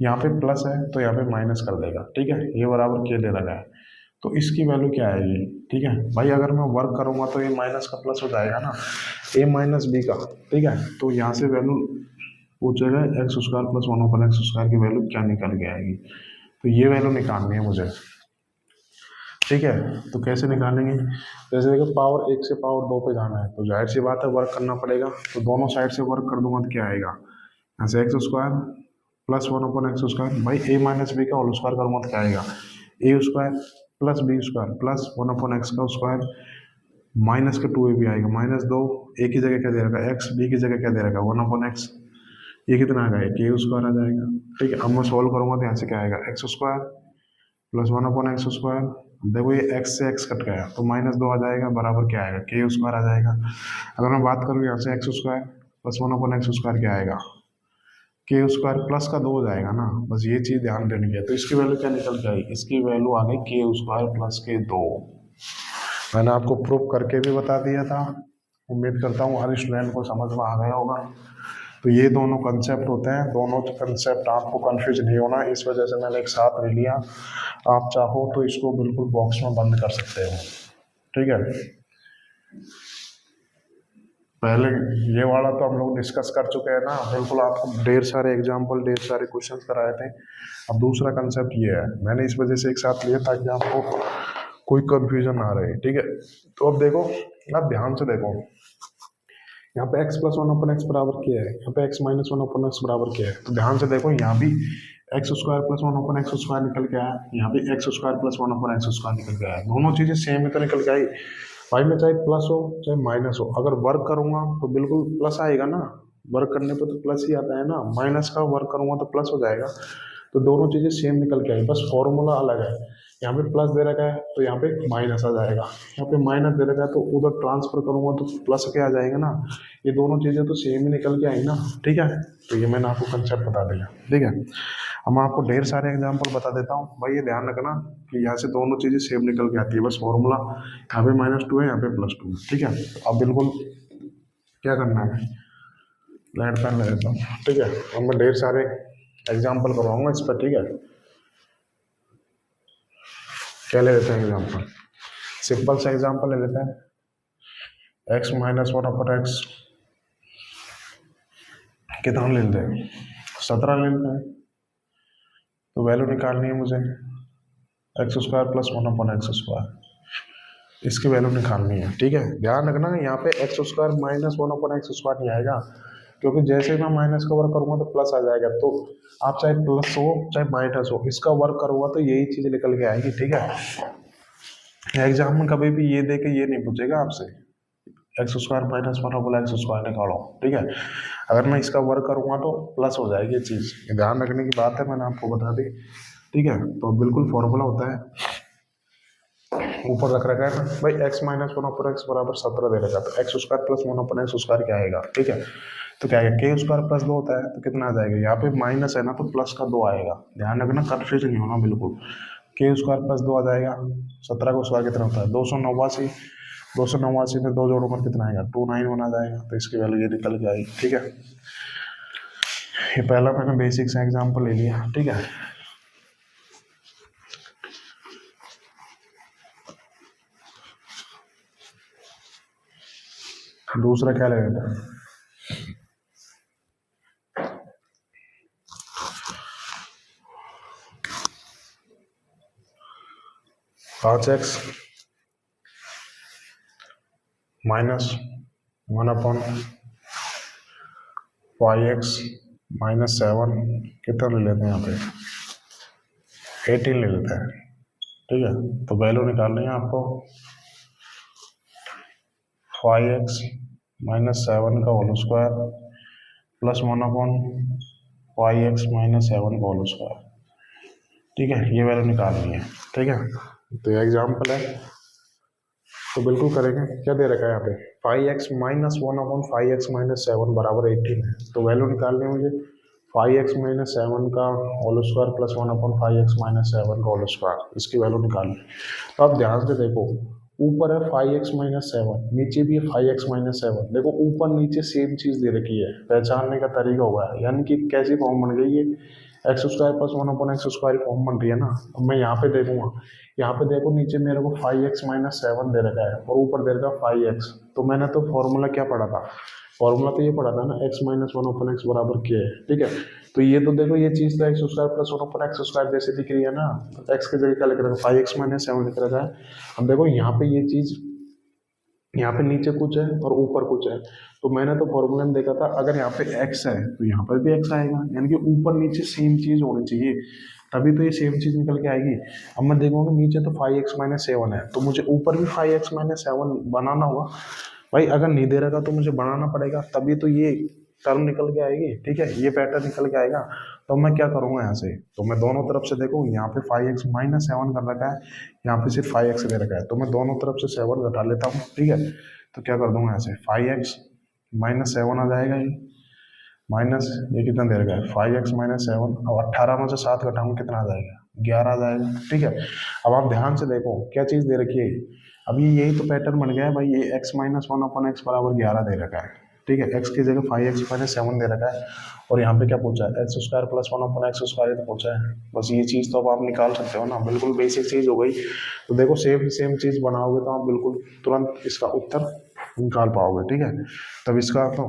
यहाँ पे प्लस है तो यहाँ पे माइनस कर देगा, ठीक है, ये बराबर के दे रखा है, तो इसकी वैल्यू क्या आएगी, ठीक है भाई। अगर मैं वर्क करूँगा तो ये माइनस का प्लस हो जाएगा ना, a - b का, ठीक है। तो यहाँ से वैल्यू पूछेगा x² + 1/x² की वैल्यू क्या निकल के आएगी, तो ये वैल्यू निकालनी है मुझे, ठीक है। तो कैसे निकालेंगे, जैसे देखो पावर 1 से पावर 2 पे जाना है, तो जाहिर सी बात है वर्क करना पड़ेगा, तो दोनों साइड से वर्क कर दूंगा तो क्या आएगा, यहाँ से x² + 1/x², भाई a - b का होल स्क्वायर करूँगा तो क्या आएगा, a² + b² + 1/x का स्क्वायर माइनस के 2ab आएगा, -2, a की जगह क्या दे रखा है x, b की जगह क्या दे रखा है 1/x, ये कितना आ गया, के स्क्वायर आ जाएगा। ठीक है, अब मैं सॉल्व करूंगा तो यहाँ से क्या आएगा, x square plus 1/x square. देखो ये x से x कट गया तो -2 आ जाएगा, बराबर क्या आएगा, के स्क्वायर आ जाएगा। अगर मैं बात करूँ यहाँ से x square plus 1/x square क्या आएगा, के स्क्वायर प्लस का 2 हो जाएगा ना, बस ये चीज़ ध्यान देनी है। तो इसकी वैल्यू क्या निकल के आई, इसकी वैल्यू आ गई के स्क्वायर प्लस के 2। मैंने आपको प्रूफ करके भी बता दिया था, उम्मीद करता हूँ हर स्टूडेंट को समझ में आ गया होगा। तो ये दोनों कंसेप्ट होते हैं, दोनों कंसेप्ट आपको कंफ्यूज नहीं होना, इस वजह से मैंने एक साथ ले लिया। आप चाहो तो इसको बिल्कुल बॉक्स में बंद कर सकते हो। ठीक है, पहले ये वाला तो हम लोग डिस्कस कर चुके हैं ना, बिल्कुल आपको ढेर सारे एग्जाम्पल, ढेर सारे क्वेश्चंस कराए थे। अब दूसरा कंसेप्ट ये है, मैंने इस वजह से एक साथ लिया ताकि आपको कोई कंफ्यूजन ना रहे। ठीक है, तो अब देखो, आप ध्यान से देखो, यहाँ पे x प्लस 1/x बराबर क्या है, यहाँ पे x माइनस 1/x बराबर क्या है। तो ध्यान से देखो, यहाँ भी x square plus 1/x square निकल के आया, यहाँ पे x square plus 1/x square निकल के आया। दोनों चीजें सेम ही तो निकल के आई भाई, में चाहे प्लस हो चाहे माइनस हो, अगर वर्क करूंगा तो बिल्कुल प्लस आएगा ना, वर्क करने पे तो प्लस ही आता है ना, माइनस का वर्क करूंगा तो प्लस हो जाएगा। तो दोनों चीजें सेम निकल के आई, बस फॉर्मूला अलग है। यहाँ पे प्लस दे रखा है तो यहाँ पे माइनस आ जाएगा, यहाँ पे माइनस दे रखा है तो उधर ट्रांसफर करूंगा तो प्लस के आ जाएगा ना। ये दोनों चीजें तो सेम ही निकल के आई ना। ठीक है, तो ये मैंने आपको कंसेप्ट बता दिया। ठीक है, अब मैं आपको ढेर सारे एग्जाम्पल बता देता हूँ भाई, ये ध्यान रखना कि यहाँ से दोनों चीजें सेम निकल के आती है, बस फॉर्मूला यहाँ पे -2 है, यहाँ पे +2 है। ठीक है, अब बिल्कुल क्या करना है, लाइट पेन ले लेता हूँ। ठीक है, अब मैं ढेर सारे एग्जाम्पल करवाऊंगा इस पर। ठीक है, क्या ले लेते हैं एग्जाम्पल, सिंपल सा एग्जाम्पल ले लेते हैं, x माइनस 1/x कितना ले लेते हैं, 17 ले लेते हैं। तो वैल्यू निकालनी है मुझे, x square plus 1/x square, इसकी वैल्यू निकालनी है। ठीक है, ध्यान रखना यहाँ पे x square minus 1/x square नहीं आएगा, क्योंकि जैसे ही मैं माइनस का वर्क करूंगा तो प्लस आ जाएगा। तो आप चाहे प्लस हो चाहे माइनस हो, इसका वर्क करूंगा तो यही चीज निकल के आएगी। ठीक है, एग्जाम में कभी भी ये दे के ये नहीं पूछेगा आपसे x square minus 1/x square निकालो। ठीक है, अगर मैं इसका वर्क करूंगा तो प्लस हो जाएगी ये चीज, ध्यान रखने की बात है, मैंने आपको बता दी। ठीक है, तो बिल्कुल फॉर्मूला होता है, ऊपर रख रखा है ना भाई, x माइनस 1/x बराबर 17 दे रखा, तो x square plus 1/x square क्या आएगा। ठीक है, तो क्या आएगा, के स्क्वायर प्लस 2 होता है तो कितना आ जाएगा, यहाँ पे माइनस है ना तो प्लस का 2 आएगा। ध्यान रखना, कंफ्यूज नहीं होना बिल्कुल, के स्क्वायर प्लस 2 आ जाएगा। 17 का स्क्वायर कितना होता है, 289, 289 में 2 जोड़ों पर कितना आएगा, 291 आ जाएगा। तो इसकी वैल्यू ये निकल के आएगी। ठीक है, ये पहला मैंने बेसिक सा एग्जाम्पल ले लिया। ठीक है, दूसरा क्या ले लेते हैं, 5x माइनस 1/5x माइनस 7, कितना ले लेते हैं यहाँ पे, 18 ले लेते हैं। ठीक है, तो वैल्यू निकालनी है आपको, 5x माइनस 7 का whole square plus 1/5x minus 7 का होल स्क्वायर। ठीक है, ये वैल्यू निकालनी है। ठीक है, तो ये एग्जाम्पल है, तो बिल्कुल करेंगे। क्या दे रखा है यहाँ पे, 5x माइनस 1/5x माइनस 7 बराबर 18 है। तो वैल्यू निकालनी है मुझे 5x माइनस 7 का whole square plus 1/5x minus 7 का होल स्क्वायर, इसकी वैल्यू निकालनी। तो आप ध्यान से देखो, ऊपर है 5x माइनस 7, नीचे भी है 5x माइनस 7। देखो ऊपर नीचे सेम चीज दे रखी है, पहचानने का तरीका हुआ है, यानी कि कैसी फॉर्म बन गई है, x square plus 1/x square form बन रही है ना। अब मैं यहाँ पे देखूंगा, यहाँ पे देखो नीचे मेरे को 5x माइनस 7 दे रखा है और ऊपर दे रखा है 5x। तो मैंने तो फॉर्मूला क्या पढ़ा था, फॉर्मूला तो ये पढ़ा था ना, x माइनस 1/x बराबर क्या है। ठीक है, तो ये तो देखो ये चीज तो x square plus 1/x square जैसे दिख रही है ना, तो x की जगह क्या लिख रखा है, 5x माइनस 7 लिख रखा है। अब देखो यहाँ पे ये चीज, यहाँ पे नीचे कुछ है और ऊपर कुछ है, तो मैंने तो फॉर्मूला में देखा था, अगर यहाँ पे x है तो यहाँ पर भी x आएगा, यानी कि ऊपर नीचे सेम चीज होनी चाहिए, तभी तो ये सेम चीज निकल के आएगी। अब मैं देखूंगा नीचे तो 5x माइनस 7 है, तो मुझे ऊपर भी 5x माइनस 7 बनाना होगा भाई। अगर नहीं दे रखा तो मुझे बनाना पड़ेगा, तभी तो ये टर्म निकल के आएगी, ठीक है, ये पैटर्न निकल के आएगा। तो मैं क्या करूंगा यहाँ से, तो मैं दोनों तरफ से देखो, यहाँ पे 5x माइनस 7 कर रखा है, यहाँ पे सिर्फ 5x दे रखा है, तो मैं दोनों तरफ से 7 घटा लेता हूँ, ठीक है। तो क्या कर दूंगा यहाँ से 5x माइनस 7 आ जाएगा, ये माइनस ये कितना दे रखा है 5x माइनस 7, और 18 में से 7 घटाऊंगा कितना आ जाएगा 11 आ जाएगा, ठीक है। अब आप ध्यान से देखो क्या चीज़ दे रखी है, अभी यही तो पैटर्न बन गया है भाई, ये x माइनस 1 अपन एक्स बराबर 11 दे रखा है, ठीक है, x की जगह 5x माइनस 7 दे रखा है, और यहाँ पे क्या पूछा है एक्स स्क्वायर प्लस 1 अपन एक्स स्क्वायर तो पूछा है। बस ये चीज़ तो अब आप निकाल सकते हो ना, बिल्कुल बेसिक चीज़ हो गई। तो देखो सेम चीज़ बनाओगे तो आप बिल्कुल तुरंत इसका उत्तर निकाल पाओगे, ठीक है। तब इसका तो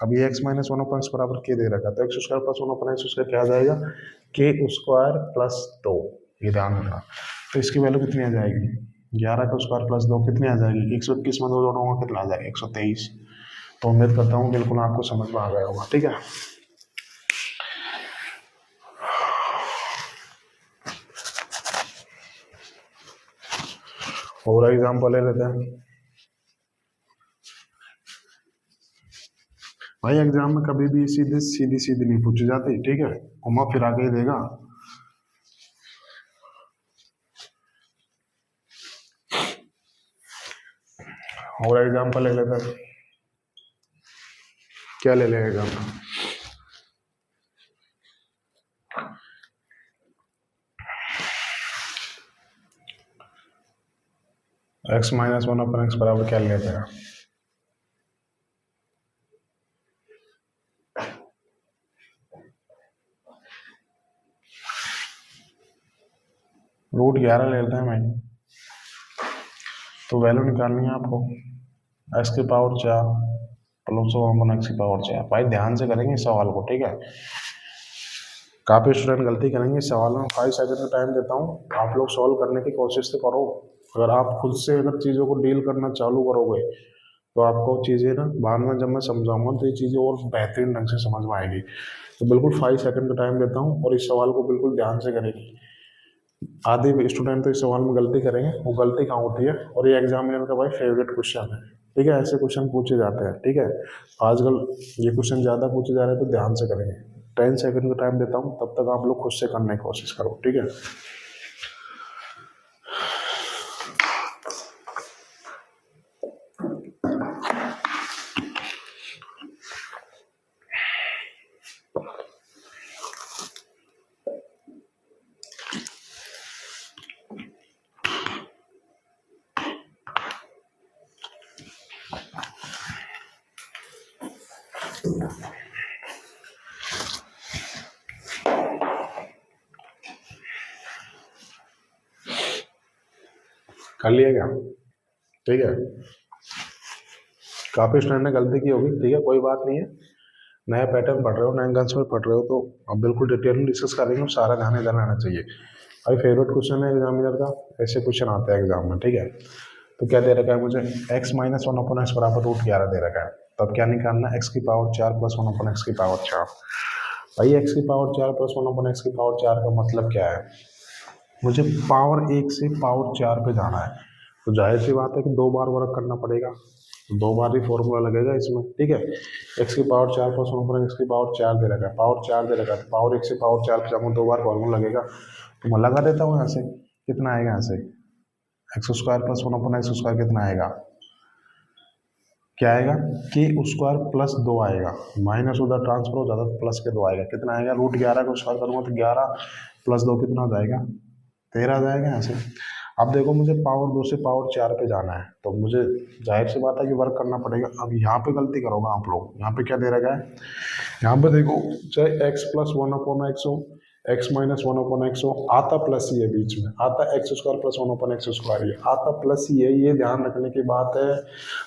अभी एक्स माइनस 1 अपन एक्स बराबर के दे रखा है, तो एक्स स्क्वायर प्लस 1 अपन एक्स स्क्वायर क्या आ जाएगा के स्क्वायर प्लस 2, ये ध्यान रखना। तो इसकी वैल्यू कितनी आ जाएगी 11 का स्क्वायर प्लस 2 कितनी आ जाएगी 121 में 2 जोड़ों का कितना आ जाएगा 123। तो उम्मीद करता हूँ बिल्कुल आपको समझ में आ गया होगा, ठीक है। और एग्जाम्पल ले लेते हैं भाई, एग्जाम में कभी भी सीधी नहीं पूछी जाती, ठीक है, घुमा फिरा के ही देगा। और एग्जाम्पल ले लेते हैं, क्या ले लें एग्जाम्पल, एक्स माइनस 1 अपन एक्स बराबर क्या ले लेते हैं, रूट 11 ले लेते हैं भाई। तो वैल्यू निकालनी है आपको एक्स की पावर 4 प्लस 1 एक्स की पावर 4। भाई ध्यान से करेंगे इस सवाल को, ठीक है। काफ़ी स्टूडेंट गलती करेंगे इस सवाल में, 5 सेकंड का टाइम देता हूँ, आप लोग सॉल्व करने की कोशिश तो करो। अगर आप खुद से अगर चीज़ों को डील करना चालू करोगे तो आपको चीज़ें ना बाद में जब मैं समझाऊंगा तो ये चीज़ें और बेहतरीन ढंग से समझ में आएगी। तो बिल्कुल 5 सेकंड का टाइम देता हूँ और इस सवाल को बिल्कुल ध्यान से करेंगे। आधे स्टूडेंट तो इस सवाल में गलती करेंगे, वो गलती कहाँ होती है, और ये एग्जामिनर का भाई फेवरेट क्वेश्चन है, ठीक है। ऐसे क्वेश्चन पूछे जाते हैं, ठीक है, आजकल ये क्वेश्चन ज़्यादा पूछे जा रहे हैं, तो ध्यान से करेंगे। 10 सेकंड का टाइम देता हूँ, तब तक आप लोग खुद से करने की कोशिश करो, ठीक है। कर लिया क्या, ठीक है। काफ़ी स्टूडेंट ने गलती की होगी, ठीक है, कोई बात नहीं है। नया पैटर्न पढ़ रहे हो, नए गन्स में पढ़ रहे हो, तो अब बिल्कुल डिटेल में डिस्कस करेंगे, सारा ध्यान इधर रहना चाहिए। भाई फेवरेट क्वेश्चन है एग्जामिनर का, ऐसे क्वेश्चन आते हैं एग्जाम में, ठीक है। तो क्या दे रखा है मुझे एक्स माइनस 1 अपन एक्स बराबर रूट 11 दे रखा है, तो अब क्या निकालना है एक्स की पावर 4 प्लस 1 अपन एक्स की पावर 4। भाई एक्स की पावर 4 प्लस 1 अपन एक्स की पावर 4 का मतलब क्या है, मुझे पावर 1 से पावर 4 पे जाना है, तो जाहिर सी बात है कि 2 बार वर्क करना पड़ेगा, 2 बार ही फॉर्मूला लगेगा इसमें, ठीक है। एक्स की पावर 4 प्लस 1 पर एक्स की पावर 4 दे रखा है, पावर 4 दे रखा है, पावर 1 से पावर 4 पे जाऊँगा 2 बार फॉर्मूला लगेगा, तो मैं लगा देता हूँ यहाँ से, कितना आएगा यहाँ से एक्स स्क्वायर प्लस 1 अपन एक्स स्क्वायर कितना आएगा, क्या आएगा के स्क्वायर प्लस 2 आएगा, माइनस उधर ट्रांसफर हो जाता तो प्लस के 2 आएगा, कितना आएगा रूट 11 को स्क्वायर करूँगा तो 11 प्लस 2 कितना हो जाएगा 13 आ जाएगा यहाँ से। अब देखो मुझे पावर 2 से पावर 4 पे जाना है, तो मुझे जाहिर सी बात है कि वर्क करना पड़ेगा। अब यहाँ पे गलती करोगे आप लोग, यहाँ पे क्या दे रखा है, यहाँ पे देखो चाहे एक्स प्लस 1 अपॉन एक्स हो, एक्स माइनस 1 अपॉन एक्स हो, आता प्लस ही है, बीच में आता x square plus 1 upon x square, ये आता प्लस ही है, ये ध्यान रखने की बात है।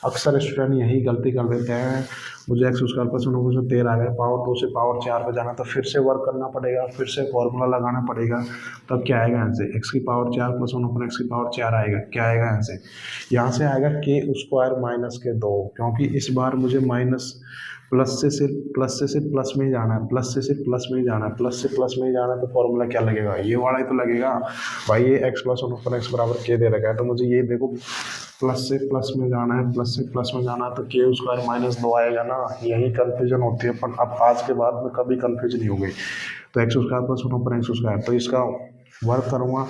अक्सर स्टूडेंट यही गलती कर देते हैं, मुझे एक्स स्क्वायर प्लस 1 अपॉन 13 आ गया, पावर 2 से पावर 4 पे जाना, तो फिर से वर्क करना पड़ेगा, फिर से फॉर्मूला लगाना पड़ेगा, तब क्या आएगा यहाँ से एक्स की पावर 4 प्लस 1 अपॉन एक्स की पावर 4 आएगा, क्या आएगा यहाँ से आएगा के स्क्वायर माइनस के 2, क्योंकि इस बार मुझे माइनस प्लस से सिर्फ प्लस में ही जाना है, प्लस से सिर्फ प्लस में ही जाना है, प्लस से प्लस में ही जाना है, तो फॉर्मूला क्या लगेगा, ये वाला ही तो लगेगा भाई। ये एक्स प्लस वन अपन एक्स बराबर के दे रखा है, तो मुझे ये देखो प्लस से प्लस में जाना है, प्लस से प्लस में जाना है, तो के स्क्वायर माइनस 2 आएगा ना। यही कन्फ्यूजन होती है, पर अब आज के बाद में कभी कन्फ्यूजन नहीं होगी। तो एक्स स्क्वायर प्लस वन अपन एक्स स्क्वायर, तो इसका वर्क करूँगा,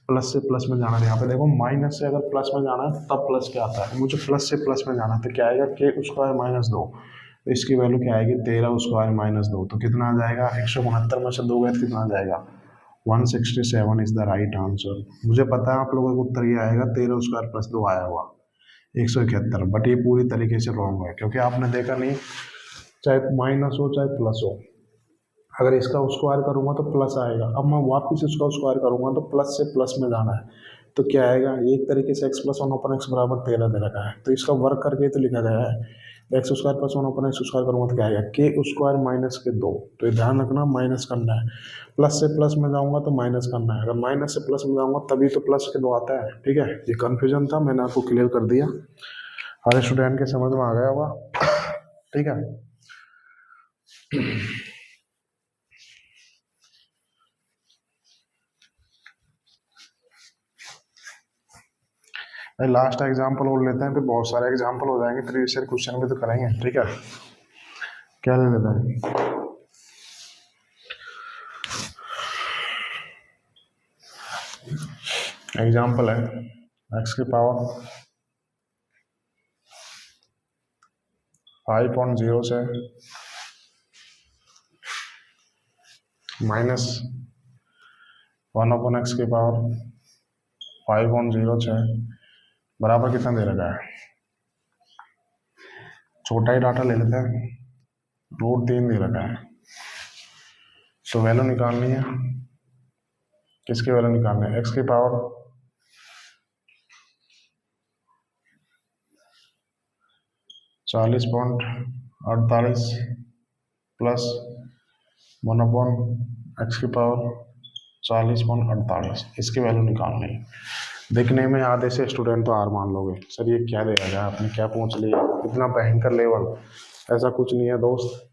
प्लस से प्लस में जाना है। यहाँ पे देखो माइनस से अगर प्लस में जाना है तब प्लस क्या आता है, मुझे प्लस से प्लस में जाना है, तो क्या आएगा के स्क्वायर माइनस 2, तो इसकी वैल्यू क्या आएगी 13 स्क्वायर माइनस 2, तो कितना आ जाएगा 169 में से 2 गए तो कितना आ जाएगा 167 इज द राइट आंसर। मुझे पता है आप लोगों को उत्तर ये आएगा 13 स्क्वायर प्लस 2 आया हुआ 171, बट ये पूरी तरीके से रॉन्ग है, क्योंकि आपने देखा नहीं, चाहे माइनस हो चाहे प्लस हो, अगर इसका स्क्वायर करूँगा तो प्लस आएगा। अब मैं वापस इसका स्क्वायर करूँगा तो प्लस से प्लस में जाना है, तो क्या आएगा एक तरीके से एक्स प्लस वन अपन एक्स बराबर 13 दे रखा है, तो इसका वर्क करके तो लिखा गया है एक्स स्क्वायर प्लस वन अपन एक्स स्क्वायर करूँगा तो क्या आएगा के स्क्वायर माइनस के 2, तो ये ध्यान रखना माइनस करना है, प्लस से प्लस में जाऊँगा तो माइनस करना है, अगर माइनस से प्लस में जाऊँगा तभी तो प्लस के 2 आता है। ठीक है, ये कन्फ्यूजन था, मैंने आपको क्लियर कर दिया, हर स्टूडेंट के समझ में आ गया होगा। ठीक है, भाई लास्ट एग्जाम्पल और लेते हैं, फिर बहुत सारे एग्जाम्पल हो जाएंगे, प्रीवियस ईयर क्वेश्चन भी तो करेंगे। ठीक है, क्या ले लेते हैं, एग्जाम्पल है एक्स की पावर 5.0 से माइनस 1/x की पावर 5.0 से बराबर कितना दे रखा है, छोटा ही डाटा ले लेते हैं, √3 दे रखा है, तो वैल्यू निकालनी है, किसकी वैल्यू निकालनी है, एक्स की पावर 40.48 प्लस 1/x की पावर 40.48, इसकी वैल्यू निकालनी है। देखने में आधे से स्टूडेंट तो हार मान लोगे, सर ये क्या दे रहा है, आपने क्या पूछ लिया, इतना भयंकर लेवल, ऐसा कुछ नहीं है दोस्त,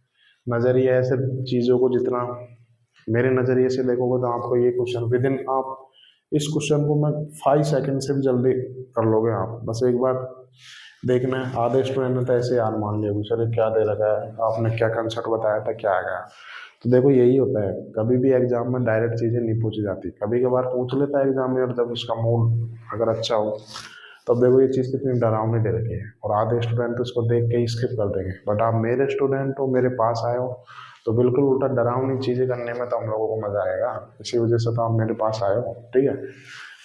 नज़रिया ऐसे चीज़ों को जितना मेरे नज़रिए से देखोगे तो आपको ये क्वेश्चन विद इन, आप इस क्वेश्चन को मैं 5 सेकंड से भी जल्दी कर लोगे आप, बस एक बार देखना है। आधे स्टूडेंट ने तो ऐसे यार मान लिया सर क्या दे रखा है, आपने क्या कंसेप्ट बताया था, क्या आ गया। तो देखो यही होता है, कभी भी एग्जाम में डायरेक्ट चीज़ें नहीं पूछी जाती, कभी कभार पूछ लेता है एग्जामिनर जब उसका मूड अगर अच्छा हो, तब देखो ये चीज़ कितनी डरावनी दे रखी है, और आधे स्टूडेंट तो उसको देख के ही स्किप कर देंगे, बट आप मेरे स्टूडेंट हो, मेरे पास आए हो, तो बिल्कुल उल्टा डरावनी चीज़ें करने में तो हम लोगों को मज़ा आएगा, इसी वजह से तो आप मेरे पास आए हो। ठीक है,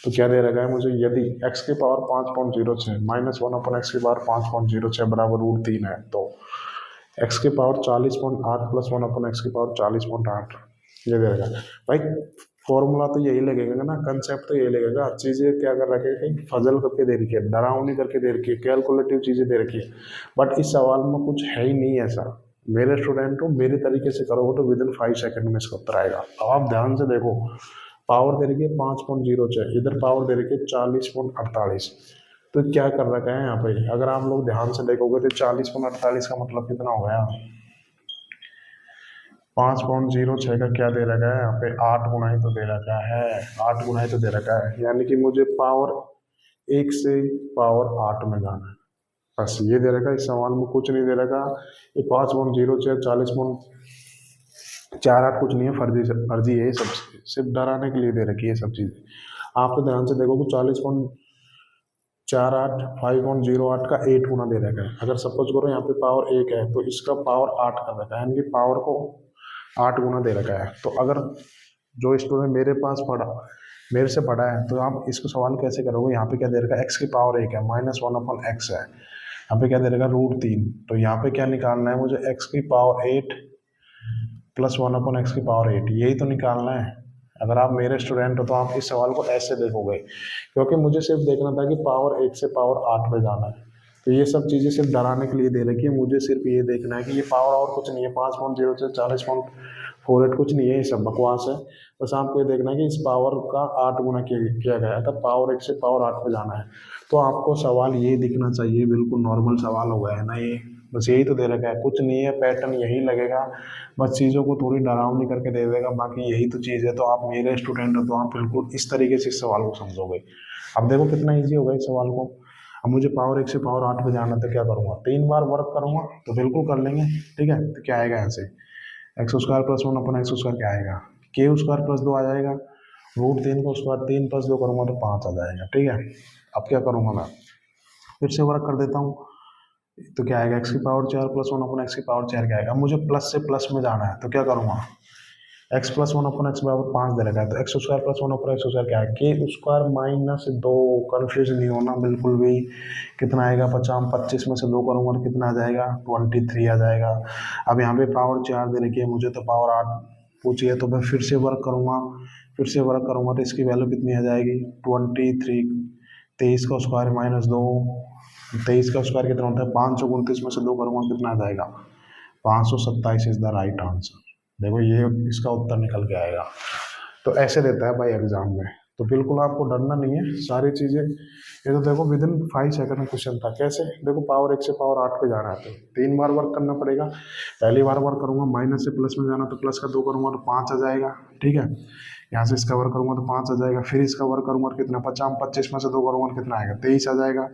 तो क्या दे रखा है मुझे, यदि x की पावर 5.06 माइनस 1/x की पावर 5.06 बराबर √3 है, तो x की पावर 40.8 प्लस 1/x की पावर 40.8 ये दे रखा है। भाई फॉर्मूला तो यही लगेगा ना, कंसेप्ट तो यही लगेगा, चीज़ें क्या कर रखे हैं, कहीं फजल करके दे रखी है, डरावनी करके दे रखी है, कैलकुलेटिव चीज़ें दे रखी है, बट इस सवाल में कुछ है ही नहीं ऐसा। मेरे स्टूडेंट हो, मेरे तरीके से करोगे तो विद इन 5 सेकंड में इसका उत्तर आएगा। अब आप ध्यान से देखो, पावर दे रखी है 5.06, इधर पावर दे रखी है 40.48, तो क्या कर रखा है यहाँ पे, अगर आप लोग ध्यान से देखोगे तो 40.48 का मतलब कितना हो गया, 5.06 का क्या दे रखा है यहाँ पे, 8 गुना ही तो दे रखा है, 8 गुना ही तो दे रखा है, यानी कि मुझे पावर 1 से पावर 8 में जाना है, बस ये दे रखा है, इस सवाल में कुछ नहीं दे रखा। ये 5.06 40.48 कुछ नहीं है, फर्जी है, सब सिर्फ डराने के लिए दे रखी है सब चीज़ें। आप तो ध्यान से देखो कि 40.48 5.08 का 8 गुना दे रखा है, अगर सपोज करो यहाँ पे पावर 1 है तो इसका पावर 8 कर रखा है, यानी कि पावर को 8 गुना दे रखा है। तो अगर जो स्टूडेंट मेरे पास पढ़ा, मेरे से पढ़ा है, तो आप इसको सवाल कैसे करोगे, यहाँ पे क्या दे रखा है, एक्स की पावर 1 है, माइनस 1/x है, यहाँ पे क्या दे रखा है √3, तो यहाँ पे क्या निकालना है मुझे, एक्स की पावर 8 प्लस 1/x की पावर 8, यही तो निकालना है। अगर आप मेरे स्टूडेंट हो तो आप इस सवाल को ऐसे देखोगे, क्योंकि मुझे सिर्फ देखना था कि पावर 1 से पावर 8 में जाना है, तो ये सब चीज़ें सिर्फ डराने के लिए दे रखी है, मुझे सिर्फ ये देखना है कि ये पावर और कुछ नहीं है, 5.0 से 40.48 कुछ नहीं है, ये सब बकवास है। बस आपको ये देखना है कि इस पावर का 8 गुना किया गया था, पावर 1 से पावर 8 में जाना है, तो आपको सवाल ये दिखना चाहिए, बिल्कुल नॉर्मल सवाल हो गया है ना ये। बस यही तो दे रखा है, कुछ नहीं है, पैटर्न यही लगेगा, बस चीज़ों को थोड़ी डरावनी करके दे देगा, बाकी यही तो चीज़ है। तो आप मेरे स्टूडेंट हो तो आप बिल्कुल इस तरीके से इस सवाल को समझोगे। अब देखो कितना ईजी होगा इस सवाल को। अब मुझे पावर 1 से पावर 8 पे जाना है तो क्या करूँगा, 3 बार वर्क करूँगा तो बिल्कुल कर लेंगे। ठीक है, तो क्या आएगा यहाँ से, एक्स स्क्वायर प्लस 1/x² क्या आएगा, के स्क्वायर प्लस 2 आ जाएगा, रूट 3 को स्क्वायर 3 प्लस 2 करूँगा तो 5 आ जाएगा। ठीक है, अब क्या करूँगा मैं, फिर से वर्क कर देता हूँ, तो क्या आएगा, एक्स की पावर 4 प्लस 1/x की पावर 4 क्या आएगा। अब मुझे प्लस से प्लस में जाना है तो क्या करूँगा, एक्स प्लस 1/x बराबर 5 दे रखा है, तो एक्स स्क्वायर प्लस 1/x² क्या है, के स्क्वायर माइनस 2, कन्फ्यूज नहीं होना बिल्कुल भी। कितना आएगा, 50 25 में से 2 करूँगा तो कितना आ जाएगा, 23 आ जाएगा। अब यहाँ पे पावर 4 दे रखी है, मुझे तो पावर 8 पूछी है, तो मैं फिर से वर्क करूँगा, फिर से वर्क करूँगा तो इसकी वैल्यू कितनी आ जाएगी, 23, 23 का स्क्वायर माइनस 2, 23 का स्क्वायर कितना होता है, 529 में से 2 करूँगा कितना आ जाएगा, 527 इज द राइट आंसर। देखो ये इसका उत्तर निकल के आएगा। तो ऐसे देता है भाई एग्जाम में, तो बिल्कुल आपको डरना नहीं है, सारी चीज़ें ये तो देखो विद इन 5 सेकंड में क्वेश्चन था। कैसे, देखो पावर 1 से पावर 8 पे जाना है तो 3 बार वर्क करना पड़ेगा। पहली बार वर्क करूँगा, माइनस से प्लस में जाना तो प्लस का 2 करूँगा तो 5 आ जाएगा। ठीक है, यहाँ से इसका वर्क करूँगा तो 5 आ जाएगा, फिर इसका वर्क करूँगा तो कितना, 50 25 में से 2 करूँगा तो कितना आएगा, 23 आ जाएगा।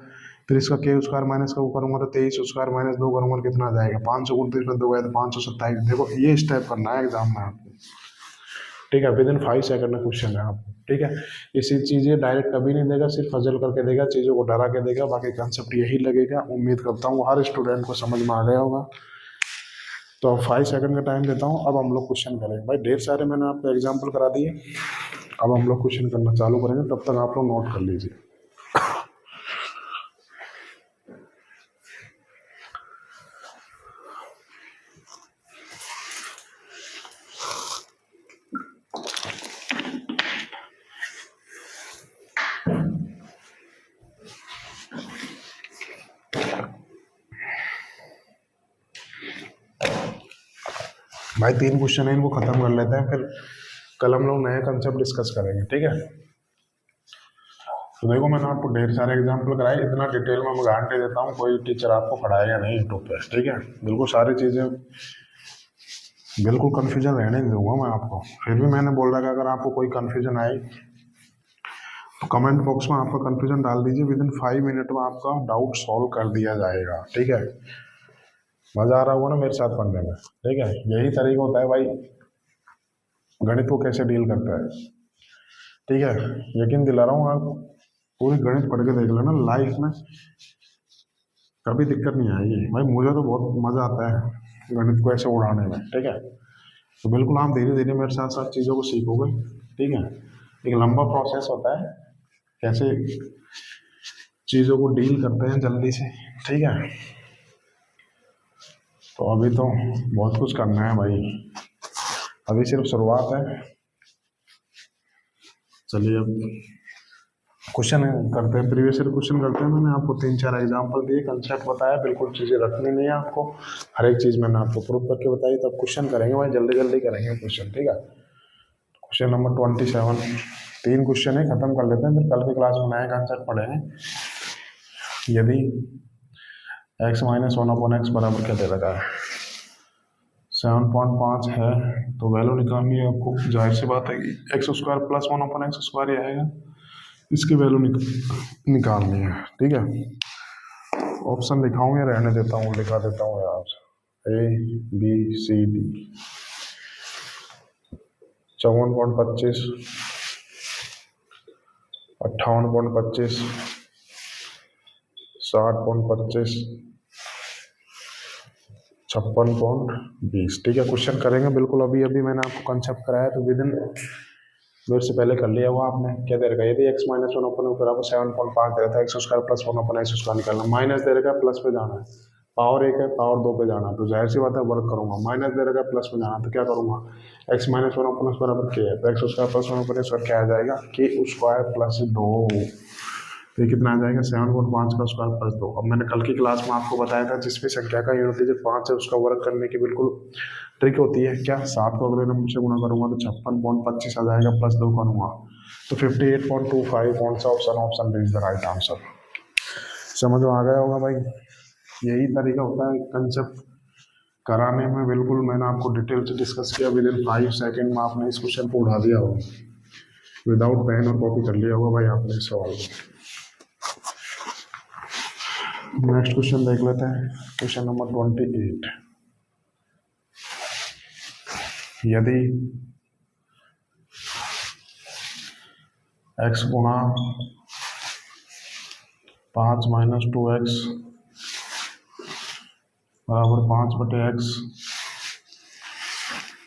फिर इसका के स्क्वायर माइनस का वो करूँगा तो 23 स्क्वायर माइनस 2 करूँगा तो कितना आ जाएगा, 529 में 2 गया तो 527। देखो ये स्टेप करना है एग्जाम में आपको। ठीक है, विद इन 5 सेकंड में क्वेश्चन है आपको। ठीक है, इसी चीज़ें डायरेक्ट कभी नहीं देगा, सिर्फ फजल करके देगा, चीज़ों को डरा के देगा, बाकी कंसेप्ट यही लगेगा। उम्मीद करता हूँ हर स्टूडेंट को समझ में आ गया होगा। तो 5 सेकंड का टाइम देता हूँ, अब हम लोग क्वेश्चन करेंगे। भाई ढेर सारे मैंने आपको एग्जाम्पल करा दिए, अब हम लोग क्वेश्चन करना चालू करेंगे, तब तक आप लोग नोट कर लीजिए। भाई 3 क्वेश्चन है, इनको खत्म कर लेते हैं, फिर कल हम लोग नए कंसेप्ट डिस्कस करेंगे। ठीक है, तो देखो मैंने आपको ढेर सारे एग्जाम्पल कराए, इतना डिटेल में मैं गारंटी देता हूँ कोई टीचर आपको पढ़ाएगा नहीं यूट्यूब पे। ठीक है, बिल्कुल सारी चीज़ें, बिल्कुल कन्फ्यूजन रहने नहीं दूंगा मैं आपको। फिर भी मैंने बोल रहा कि अगर आपको कोई कन्फ्यूजन आई तो कमेंट बॉक्स में आपका कन्फ्यूजन डाल दीजिए, विद इन 5 मिनट में आपका डाउट सॉल्व कर दिया जाएगा। ठीक है, मज़ा आ रहा होगा ना मेरे साथ पढ़ने में। ठीक है, यही तरीका होता है भाई गणित को कैसे डील करता है। ठीक है, यकीन दिला रहा हूँ, आप पूरी गणित पढ़ के देख लेना, लाइफ में कभी दिक्कत नहीं आएगी। भाई मुझे तो बहुत मज़ा आता है गणित को ऐसे उड़ाने में। ठीक है, तो बिल्कुल आप धीरे धीरे मेरे साथ साथ चीज़ों को सीखोगे। ठीक है, एक लंबा प्रोसेस होता है कैसे चीज़ों को डील करते हैं जल्दी से। ठीक है, तो अभी तो बहुत कुछ करना है भाई, अभी सिर्फ शुरुआत है। चलिए अब क्वेश्चन करते हैं, प्रीवियस ईयर क्वेश्चन करते हैं। मैंने आपको 3-4 एग्जांपल दिए, कंसेप्ट बताया, बिल्कुल चीज़ें रखनी नहीं है आपको, हर एक चीज़ मैंने आपको प्रूफ करके बताई। तब क्वेश्चन करेंगे भाई, जल्दी जल्दी करेंगे क्वेश्चन। ठीक है, क्वेश्चन नंबर 27, 3 क्वेश्चन है, खत्म कर लेते हैं, फिर कल की क्लास में नया कंसेप्ट पढ़ेंगे। यदि x माइनस 1/x बराबर क्या दे रखा है, 7.5 है, तो वैल्यू निकालनी है आपको। जाहिर सी बात है कि एक्स स्क्वायर प्लस 1/x² ही आएगा, इसकी वैल्यू निकालनी है। ठीक है, ऑप्शन लिखाऊं या रहने देता हूँ, लिखा देता हूँ यार, ABCD 54.25, 58.25, 60.25, 56.20। ठीक है, क्वेश्चन करेंगे बिल्कुल। अभी अभी मैंने आपको कंसेप्ट कराया, तो विद इन मेरे से पहले कर लिया हुआ आपने। क्या दे रखा है, यदि x माइनस 1/x आपको 7.5 दे रहा था, एक्स स्क्वायर प्लस 1/x² निकालना, माइनस दे रखा है प्लस पे जाना है, पावर 1 है पावर 2 पे जाना है, तो जाहिर सी बात है वर्क करूंगा। माइनस दे रखा है प्लस में जाना, तो क्या करूंगा, x माइनस 1/x बराबर क्या है, तो एक्स स्क्वायर प्लस 1/x क्या आ जाएगा, के स्क्वायर प्लस 2, तो ये कितना आ जाएगा, 7.5 का स्क्वायर प्लस 2। अब मैंने कल की क्लास में आपको बताया था, जिस भी संख्या का यूनिट डिजिट 5 है उसका वर्क करने की बिल्कुल ट्रिक होती है। क्या, 7 को अगले नंबर से गुणा करूंगा तो 56.25 आ जाएगा, प्लस 2 करूंगा तो 58.25। कौन सा option, option B is the right answer. समझ में आ गया होगा भाई। यही तरीका होता है कंसेप्ट कराने में। बिल्कुल मैंने आपको डिटेल से डिस्कस किया, विद इन 5 सेकेंड में आपने इस क्वेश्चन को उठा दिया होगा, विदाउट पेन और कॉपी कर लिया होगा भाई आपने इस सवाल को। नेक्स्ट क्वेश्चन देख लेते हैं, क्वेश्चन नंबर 28। यदि x गुणा 5 माइनस 2x बराबर 5/x,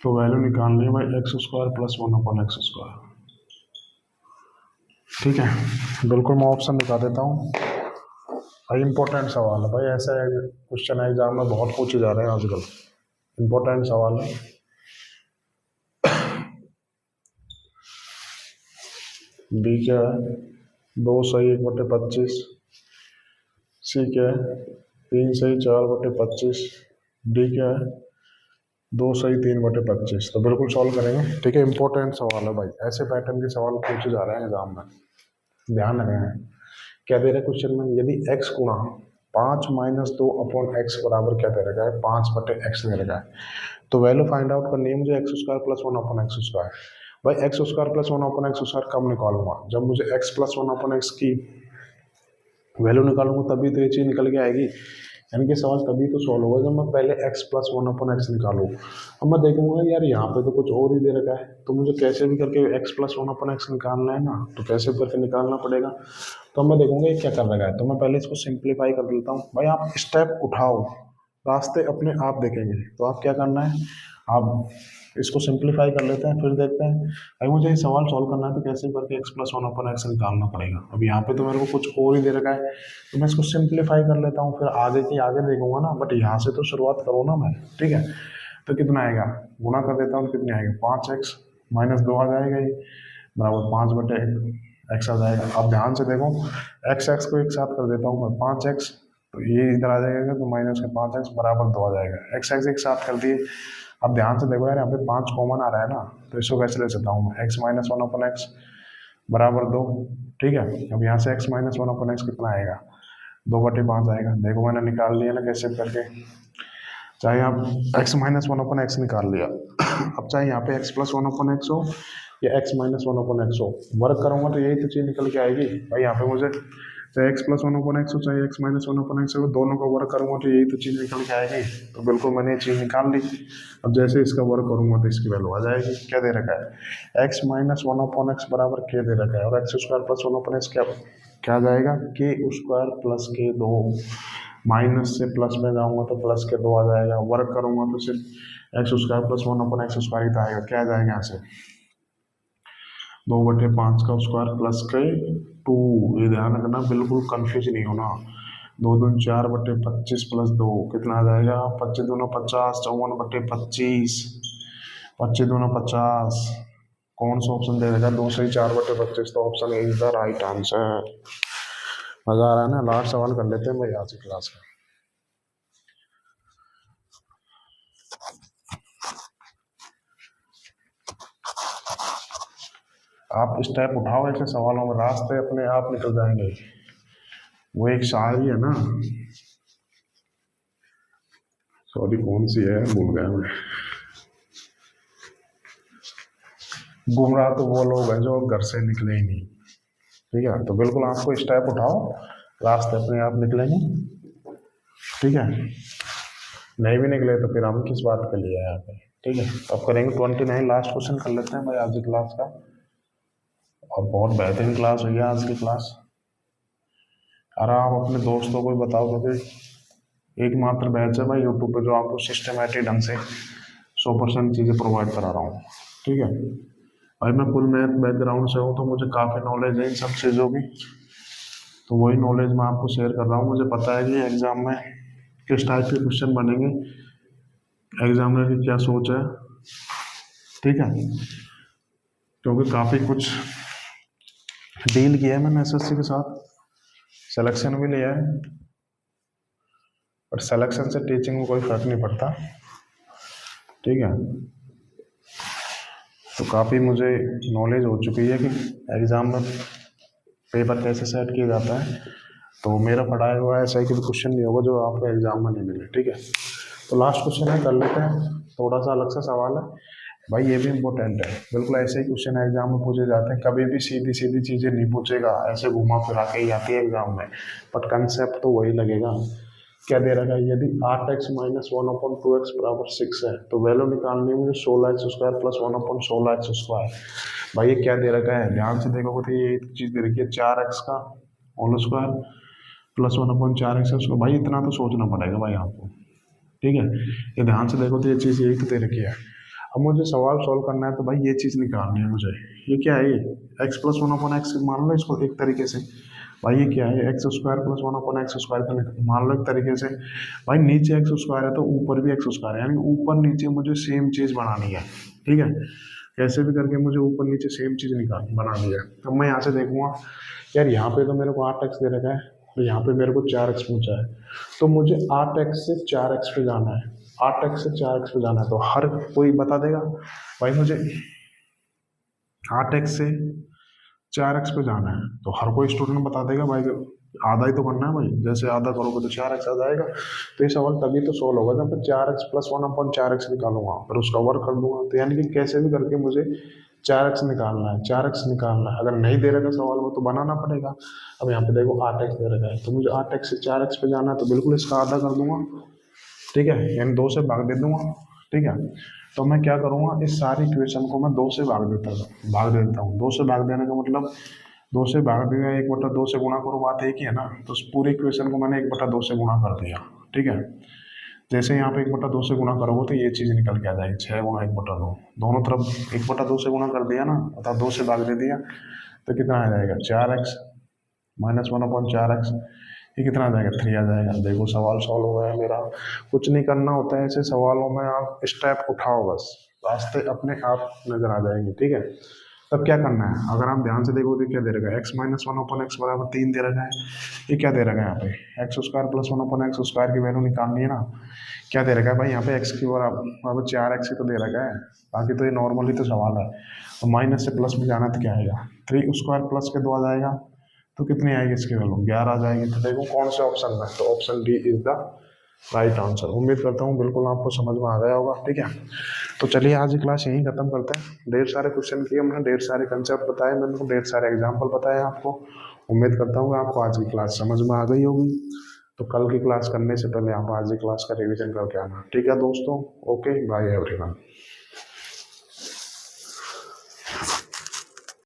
तो वैल्यू निकालनी है भाई x² प्लस 1/x²। ठीक है, बिल्कुल मैं ऑप्शन दिखा देता हूँ भाई। इंपॉर्टेंट सवाल है भाई, ऐसा क्वेश्चन एग्जाम में बहुत पूछे जा रहे हैं आजकल, इंपॉर्टेंट सवाल है। बी क्या है, 2 सही 1/25। सी क्या है, 3 सही 4/25। डी क्या है, 2 सही 3/25। तो बिल्कुल सॉल्व करेंगे। ठीक है, इंपॉर्टेंट सवाल है भाई, ऐसे पैटर्न के सवाल पूछे जा रहे हैं एग्जाम में, ध्यान रखें। क्या दे रहे हैं क्वेश्चन में, यदि x गुणा 5 माइनस 2/x बराबर क्या दे रखा है, 5/x दे रखा है, तो वैल्यू फाइंड आउट करनी है मुझे x² प्लस 1/x²। भाई x² प्लस 1/x² कब निकालूंगा, जब मुझे x प्लस 1/x की वैल्यू निकालूंगा, तभी तो ये चीज़ निकल के आएगी। यानी कि सवाल तभी तो सॉल्व होगा जब मैं पहले x प्लस 1/x निकालूँ। अब मैं देखूंगा यार यहाँ पे तो कुछ और ही दे रखा है, तो मुझे कैसे भी करके x प्लस 1/x निकालना है ना, तो कैसे भी करके निकालना पड़ेगा। तो मैं देखूंगा ये क्या कर रखा है, तो मैं पहले इसको सिंप्लीफाई कर देता हूँ। भाई आप स्टेप उठाओ, रास्ते अपने आप देखेंगे। तो आप क्या करना है, आप इसको सिंप्लीफाई कर लेते हैं, फिर देखते हैं। भाई मुझे ये सवाल सॉल्व करना है तो कैसे करके x प्लस 1/x निकालना पड़ेगा। अब यहाँ पे तो मेरे को कुछ और ही दे रखा है, तो मैं इसको सिंप्लीफाई कर लेता हूँ, फिर आगे की आगे देखूंगा ना। बट यहाँ से तो शुरुआत करो ना मैं। ठीक है, तो कितना आएगा, गुणा कर देता हूँ, कितने आएगा, 5x माइनस 2 आ जाएगा ये, बराबर 5/x आ जाएगा। अब ध्यान से देखो, x को एक साथ कर देता हूँ मैं, 5x, तो ये इधर आ जाएगा, तो माइनस का 5x बराबर 2 आ जाएगा। x एक साथ कर दिए। अब ध्यान से देखो यार, यहाँ पे 5 कॉमन आ रहा है ना, तो इसको कैसे ले सकता हूँ मैं, x माइनस 1/x बराबर 2। ठीक है, अब यहाँ से x माइनस 1/x कितना आएगा, 2/5 आएगा। देखो मैंने निकाल लिया ना कैसे करके, चाहे आप x माइनस 1/x निकाल लिया। अब चाहे यहाँ पे x प्लस 1/x हो या x माइनस 1/x हो, वर्क करूंगा तो यही तो चीज़ निकल के आएगी। भाई यहाँ पे मुझे चाहे x प्लस 1/x हो चाहे x माइनस 1/x हो, दोनों का वर्क करूंगा तो यही तो चीज़ निकल के आएगी। तो बिल्कुल मैंने ये चीज़ निकाल ली। अब जैसे इसका वर्क करूंगा तो इसकी वैल्यू आ जाएगी। क्या दे रखा है, x माइनस 1/x बराबर k दे रखा है, और x² प्लस 1/x क्या क्या आ जाएगा, k² प्लस k2। माइनस से प्लस में जाऊंगा तो प्लस के 2 आ जाएगा, वर्क करूंगा तो सिर्फ x² प्लस 1/x² ही तो आएगा। क्या आ जाएगा यहाँ से, 2/5 का स्क्वायर प्लस के 2। ये ध्यान रखना, बिल्कुल कंफ्यूज नहीं होना। 2 दूनी 4/25 प्लस 2 कितना आ जाएगा, 25 दूना 50, 54/25, 25 दूना 50। कौन सा ऑप्शन दे देगा, 2 सही 4/25, तो option A is the right answer. मजा आ रहा है ना, लास्ट सवाल कर लेते हैं भाई आज की क्लास का। आप स्टेप उठाओ ऐसे सवालों में, रास्ते अपने आप निकल जाएंगे। वो एक शायरी है ना, सॉरी कौन सी है भूल गया मैं, गुमराह तो वो लोग हैं जो घर से निकले ही नहीं। ठीक है, तो बिल्कुल आपको स्टेप उठाओ, रास्ते अपने आप निकलेंगे। ठीक है, नहीं भी निकले तो फिर हम किस बात के लिए यहाँ पे। ठीक है, अब करेंगे 29, लास्ट क्वेश्चन कर लेते हैं भाई आज की क्लास का। और बहुत बेहतरीन क्लास हुई है आज की क्लास। अरे आप अपने दोस्तों को बताओ तो कि एकमात्र बैच है भाई यूट्यूब पे जो आपको सिस्टमेटिक ढंग से 100% चीज़ें प्रोवाइड करा रहा हूँ। ठीक है भाई, मैं फुल मैथ बैकग्राउंड से हूँ तो मुझे काफ़ी नॉलेज है इन सब चीज़ों की, तो वही नॉलेज मैं आपको शेयर कर रहा हूँ। मुझे पता है कि एग्ज़ाम में किस टाइप के क्वेश्चन बनेंगे, एग्जामिनर की क्या सोच है। ठीक है, क्योंकि काफ़ी कुछ डील किया है मैंने एसएससी के साथ, सिलेक्शन भी लिया है, पर सिलेक्शन से टीचिंग में कोई फर्क नहीं पड़ता। ठीक है, तो काफ़ी मुझे नॉलेज हो चुकी है कि एग्ज़ाम में पेपर कैसे सेट किया जाता है, तो मेरा पढ़ाया हुआ ऐसा ही कोई क्वेश्चन नहीं होगा जो आपको एग्जाम में नहीं मिले, ठीक है। तो लास्ट क्वेश्चन है, कर लेते हैं, थोड़ा सा अलग सा सवाल है भाई, ये भी इम्पोर्टेंट है, बिल्कुल ऐसे ही क्वेश्चन एग्जाम में पूछे जाते हैं, कभी भी सीधी सीधी चीज़ें नहीं पूछेगा, ऐसे घुमा फिरा के ही आती है एग्जाम में, बट कंसेप्ट तो वही लगेगा। क्या दे रखा है, यदि 8x माइनस 1/2x बराबर 6 है तो वैल्यू निकालनी है मुझे 16x² प्लस 1/16x²। भाई ये क्या दे रखा है, ध्यान से देखोगे तो ये चीज़ दे रखी है 4x का होल स्क्वायर प्लस 1/4x उसको, भाई इतना तो सोचना पड़ेगा भाई आपको, ठीक है। ये ध्यान से देखो तो ये चीज़ यही तो दे रखी है। अब मुझे सवाल सॉल्व करना है तो भाई ये चीज़ निकालनी है मुझे, ये क्या है, ये x प्लस 1/x मान लो इसको एक तरीके से, भाई ये क्या है x² प्लस 1/x² का मान लो एक तरीके से। भाई नीचे x² है तो ऊपर भी x², यानी ऊपर नीचे मुझे सेम चीज़ बनानी है, ठीक है। कैसे भी करके मुझे ऊपर नीचे सेम चीज़ बनानी है। अब मैं यहाँ से देखूंगा यार, यहाँ पे तो मेरे को 8x दे रखा है, तो यहाँ पे मेरे को 4x पूछा है, तो मुझे 8x से 4x पे जाना है, 8x से 4x पे जाना है, तो हर कोई बता देगा भाई मुझे 8x से 4x पे जाना है, तो हर कोई स्टूडेंट बता देगा भाई आधा ही तो करना है भाई, जैसे आधा करोगे तो 4x आ जाएगा। तो ये सवाल तभी तो सोल्व होगा जब मैं 4x प्लस 1/4x निकालूंगा, फिर उसका वर्क कर दूंगा। तो यानी कि कैसे भी करके मुझे 4x निकालना है, 4x निकालना है, अगर नहीं दे रखा सवाल में तो बनाना पड़ेगा। अब यहाँ पे देखो 8x दे रखा है, तो मुझे 8x से 4x पे जाना है, तो बिल्कुल इसका आधा कर दूंगा, ठीक है, यानी 2 से भाग दे दूंगा, ठीक है। तो मैं क्या करूँगा, इस सारी इक्वेशन को मैं 2 से भाग देता हूँ। 2 से भाग देने का मतलब 2 से भाग दिया, 1/2 से गुणा करो, बात एक ही है ना। तो उस पूरी इक्वेशन को मैंने 1/2 से गुणा कर दिया, ठीक है। जैसे यहाँ पे 1/2 से गुणा करोगे तो ये चीज़ निकल के आ जाएगी 6 गुणा 1/2, दोनों तरफ 1/2 से गुणा कर दिया ना, अर्थात 2 से भाग दे दिया, तो कितना आ जाएगा 4x माइनस 1/4x, ये कितना आ जाएगा 3 आ जाएगा। देखो सवाल सॉल्व हो गया मेरा। कुछ नहीं करना होता है ऐसे सवालों में, आप स्टेप उठाओ बस, रास्ते अपने आप नजर आ जाएंगे, ठीक है। तब क्या करना है, अगर आप ध्यान से देखोगे क्या दे रखा है, x माइनस 1/x बराबर 3 दे रखा है, ये क्या दे रखा है यहाँ पे x² प्लस 1/x² की वैल्यू निकालनी है ना। क्या दे रखा है भाई यहाँ पे x की बराबर 4x ही तो दे रखा है, बाकी तो ये नॉर्मली तो सवाल है। तो माइनस से प्लस में जाना तो क्या आएगा 3² प्लस के 2 आ जाएगा, तो कितनी आएगी इसकी वैल्यू 11 आ जाएगी। तो देखो कौन से ऑप्शन में, तो option D is the right answer. उम्मीद करता हूँ बिल्कुल आपको समझ में आ गया होगा, ठीक है। तो चलिए आज की क्लास यहीं खत्म करते हैं। ढेर सारे क्वेश्चन किए हमने, ढेर सारे कंसेप्ट बताए मैंने, ढेर सारे एग्जाम्पल बताए आपको। उम्मीद करता हूँ आपको आज की क्लास समझ में आ गई होगी। तो कल की क्लास करने से पहले आप आज की क्लास का रिविजन करके आना, ठीक है दोस्तों। Okay, bye everyone.